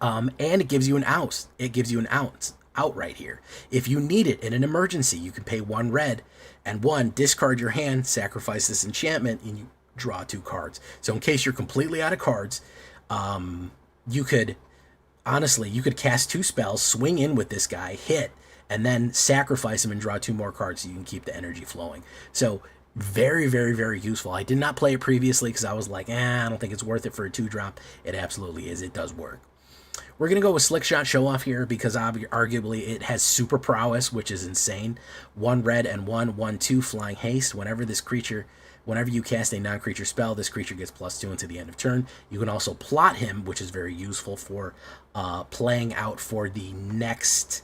And it gives you an out. It gives you an out right here. If you need it in an emergency, you can pay 1 red and 1, discard your hand, sacrifice this enchantment, and you draw 2 cards. So in case you're completely out of cards, you could, honestly, you could cast 2 spells, swing in with this guy, hit, and then sacrifice him and draw 2 more cards so you can keep the energy flowing. So very, very, very useful. I did not play it previously because I was like, I don't think it's worth it for a 2-drop. It absolutely is. It does work. We're going to go with Slickshot Show Off here because arguably it has super prowess, which is insane. 1 red and 1, 1/2 flying haste. Whenever you cast a non-creature spell, this creature gets +2 until the end of turn. You can also plot him, which is very useful for playing out for the next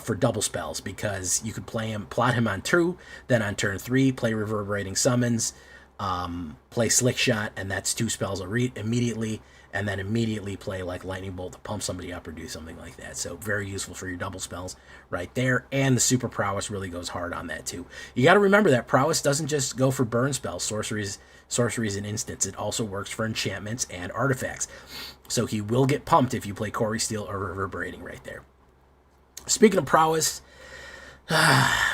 for double spells, because you could plot him on 2, then on turn 3, play Reverberating Summons, play Slickshot, and that's 2 spells immediately, and then immediately play like Lightning Bolt to pump somebody up or do something like that. So very useful for your double spells right there. And the super prowess really goes hard on that too. You got to remember that prowess doesn't just go for burn spells, sorceries and instants. It also works for enchantments and artifacts. So he will get pumped if you play Quarry Steel or Reverberating right there. Speaking of prowess,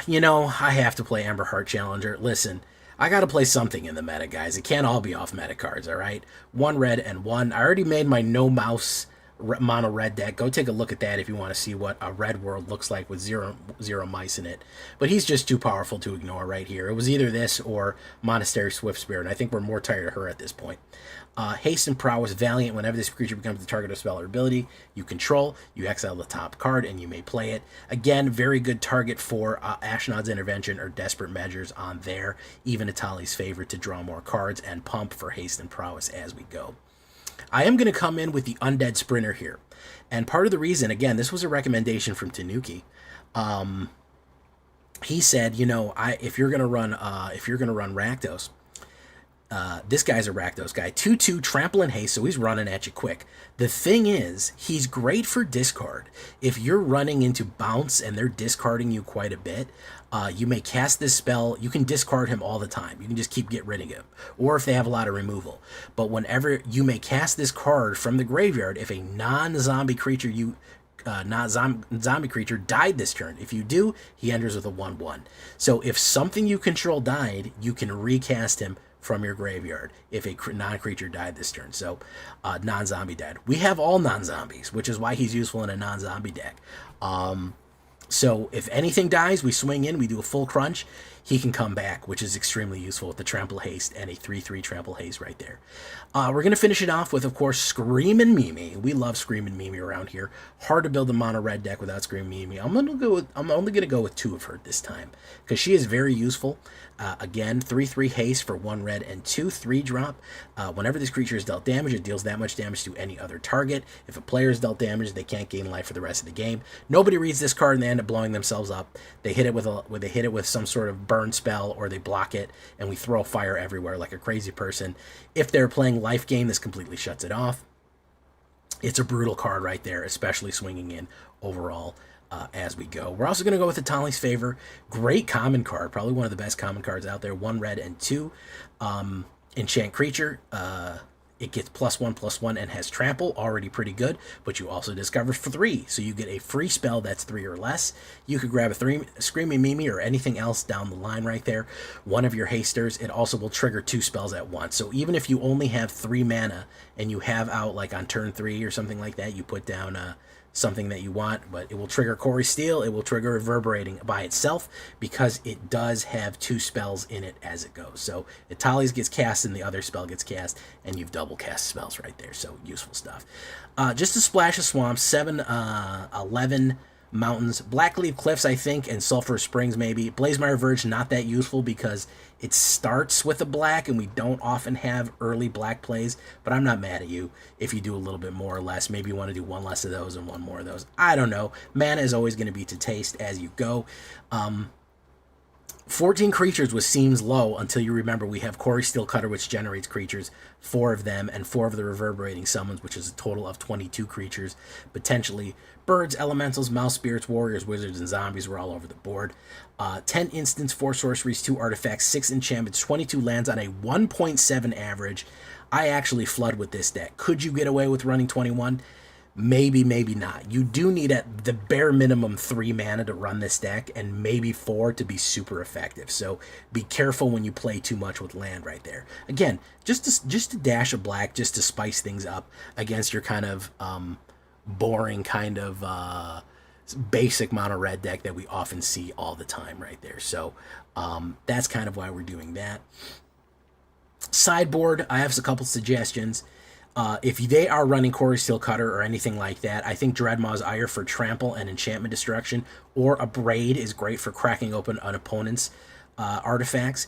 you know, I have to play Emberheart Challenger. Listen, I got to play something in the meta, guys. It can't all be off meta cards, all right? 1 red and 1. I already made my no mouse mono red deck. Go take a look at that if you want to see what a red world looks like with zero mice in it. But he's just too powerful to ignore right here. It was either this or Monastery Swift Spirit. I think we're more tired of her at this point. Haste and Prowess Valiant. Whenever this creature becomes the target of spell or ability you control, you exile the top card and you may play it. Again, very good target for Ashnod's Intervention or Desperate Measures on there. Even Atali's Favorite to draw more cards and pump for Haste and Prowess as we go. I am going to come in with the Undead Sprinter here. And part of the reason, again, this was a recommendation from Tanuki. He said, you know, if you're going to run Rakdos, this guy's a Rakdos guy. 2/2 trample and haste, so he's running at you quick. The thing is, he's great for discard. If you're running into bounce and they're discarding you quite a bit, you may cast this spell. You can discard him all the time. You can just keep getting rid of him. Or if they have a lot of removal. But whenever you may cast this card from the graveyard, if a non-zombie creature zombie creature died this turn. If you do, he enters with a 1/1. So if something you control died, you can recast him from your graveyard if a non-creature died this turn. So non-zombie died. We have all non-zombies, which is why he's useful in a non-zombie deck. So if anything dies, we swing in, we do a full crunch. he can come back, which is extremely useful with the Trample Haste and a 3/3 Trample Haste right there. We're going to finish it off with, of course, Screamin' Mimi. We love Screamin' Mimi around here. Hard to build a mono red deck without Screamin' Mimi. I'm only going to go with 2 of her this time because she is very useful. Again, 3/3 haste for 1 red and 2 3-drop. Whenever this creature is dealt damage, it deals that much damage to any other target. If a player is dealt damage, they can't gain life for the rest of the game. Nobody reads this card and they end up blowing themselves up. They hit it with some sort of burn spell, or they block it, and we throw fire everywhere like a crazy person. If they're playing life gain, this completely shuts it off. It's a brutal card right there, especially swinging in overall. As we go, we're also going to go with the Tali's Favor. Great common card, probably one of the best common cards out there. 1 red and 2 enchant creature. It gets +1/+1 and has trample, already pretty good, but you also discover 3, so you get a free spell that's 3 or less. You could grab a Screaming Mimi or anything else down the line right there. One of your hasters. It also will trigger 2 spells at once, so even if you only have 3 mana and you have out like on turn 3 or something like that, you put down something that you want, but it will trigger Corey Steel, it will trigger Reverberating by itself because it does have 2 spells in it as it goes. So Itali's gets cast and the other spell gets cast, and you've double cast spells right there, so useful stuff. Just a splash of swamps, 7, 11 mountains, Blackleaf Cliffs, I think, and Sulphur Springs maybe. Blazemire Verge, not that useful because it starts with a black, and we don't often have early black plays, but I'm not mad at you if you do a little bit more or less. Maybe you want to do 1 less of those and 1 more of those. I don't know. Mana is always going to be to taste as you go. 14 creatures seems low until you remember we have Corey Steelcutter, which generates creatures, 4 of them, and 4 of the Reverberating Summons, which is a total of 22 creatures, potentially. Birds, Elementals, Mouse Spirits, Warriors, Wizards, and Zombies were all over the board. 10 instants, 4 sorceries, 2 artifacts, 6 enchantments, 22 lands on a 1.7 average. I actually flood with this deck. Could you get away with running 21? Maybe, maybe not. You do need at the bare minimum 3 mana to run this deck, and maybe 4 to be super effective. So be careful when you play too much with land right there. Again, just a dash of black, just to spice things up against your kind of boring kind of basic mono red deck that we often see all the time right there. So that's kind of why we're doing that. Sideboard, I have a couple suggestions. If they are running Corey Steelcutter or anything like that, I think Dreadmaw's Ire for trample and enchantment destruction, or a Braid is great for cracking open an opponent's artifacts.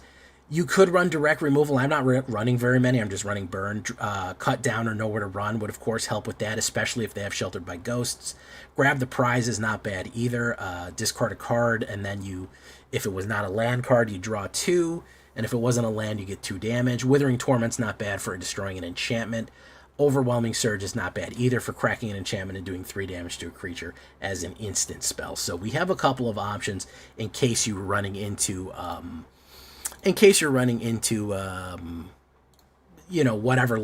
You could run direct removal. I'm not running very many. I'm just running burn. Cut down or nowhere to run would, of course, help with that, especially if they have Sheltered by Ghosts. Grab the Prize is not bad either. Discard a card, and then you, if it was not a land card, you draw 2. And if it wasn't a land, you get 2 damage. Withering Torment's not bad for destroying an enchantment. Overwhelming Surge is not bad either for cracking an enchantment and doing 3 damage to a creature as an instant spell. So we have a couple of options in case you're running into, you know, whatever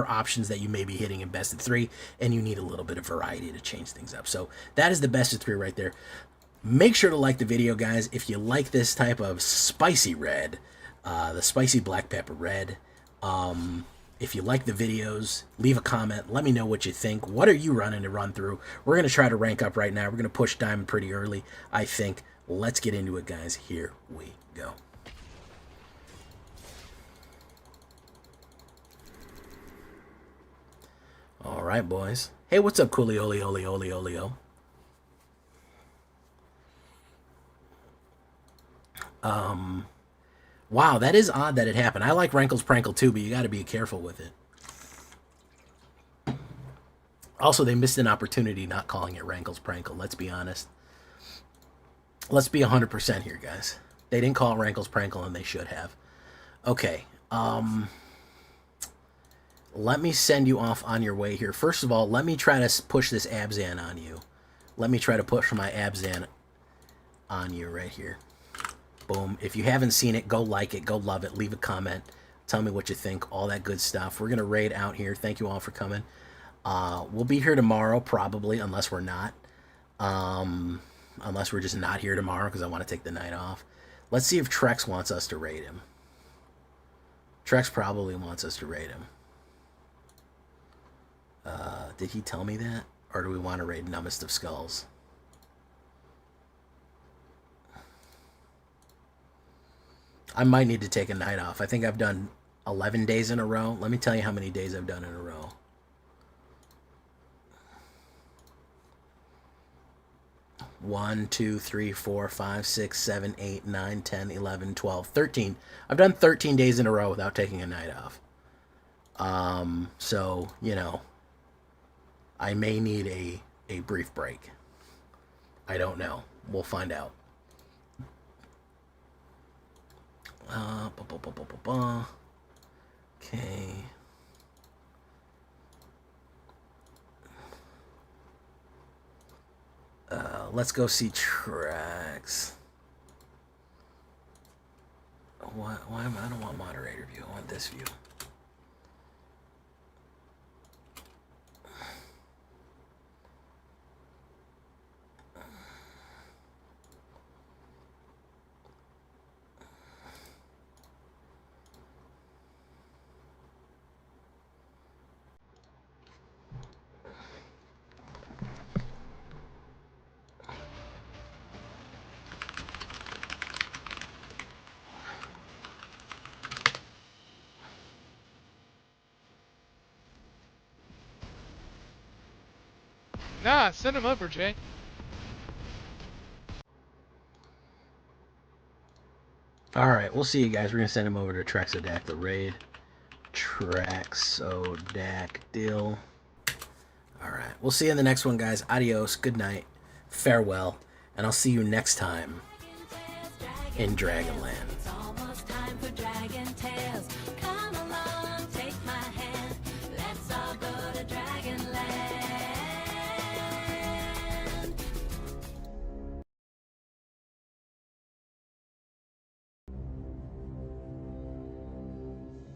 options that you may be hitting in best of 3, and you need a little bit of variety to change things up. So that is the best of 3 right there. Make sure to like the video, guys, if you like this type of spicy red, the spicy black pepper red. If you like the videos, leave a comment. Let me know what you think. What are you running to run through? We're going to try to rank up right now. We're going to push Diamond pretty early, I think. Let's get into it, guys. Here we go. All right, boys. Hey, what's up, Coolio? Wow, that is odd that it happened. I like Rankle's Prankle too, but you got to be careful with it. Also, they missed an opportunity not calling it Rankle's Prankle, let's be honest. Let's be 100% here, guys. They didn't call it Rankle's Prankle, and they should have. Okay, let me send you off on your way here. First of all, let me try to push this Abzan on you. Let me try to push my Abzan on you right here. Boom. If you haven't seen it, go like it, go love it, leave a comment, tell me what you think, all that good stuff. We're going to raid out here. Thank you all for coming. We'll be here tomorrow, probably, unless we're not. Unless we're just not here tomorrow because I want to take the night off. Let's see if Trex wants us to raid him. Trex probably wants us to raid him. Did he tell me that? Or do we want to raid Numbest of Skulls? I might need to take a night off. I think I've done 11 days in a row. Let me tell you how many days I've done in a row. 1, 2, 3, 4, 5, 6, 7, 8, 9, 10, 11, 12, 13. I've done 13 days in a row without taking a night off. So, you know, I may need a brief break. I don't know. We'll find out. Okay. Let's go see tracks. Why am I don't want moderator view. I want this view. Nah, send him over, Jay. Alright, we'll see you guys. We're going to send him over to Trexodac, the raid. Trexodactyl. Alright, we'll see you in the next one, guys. Adios, good night, farewell, and I'll see you next time in Dragonland.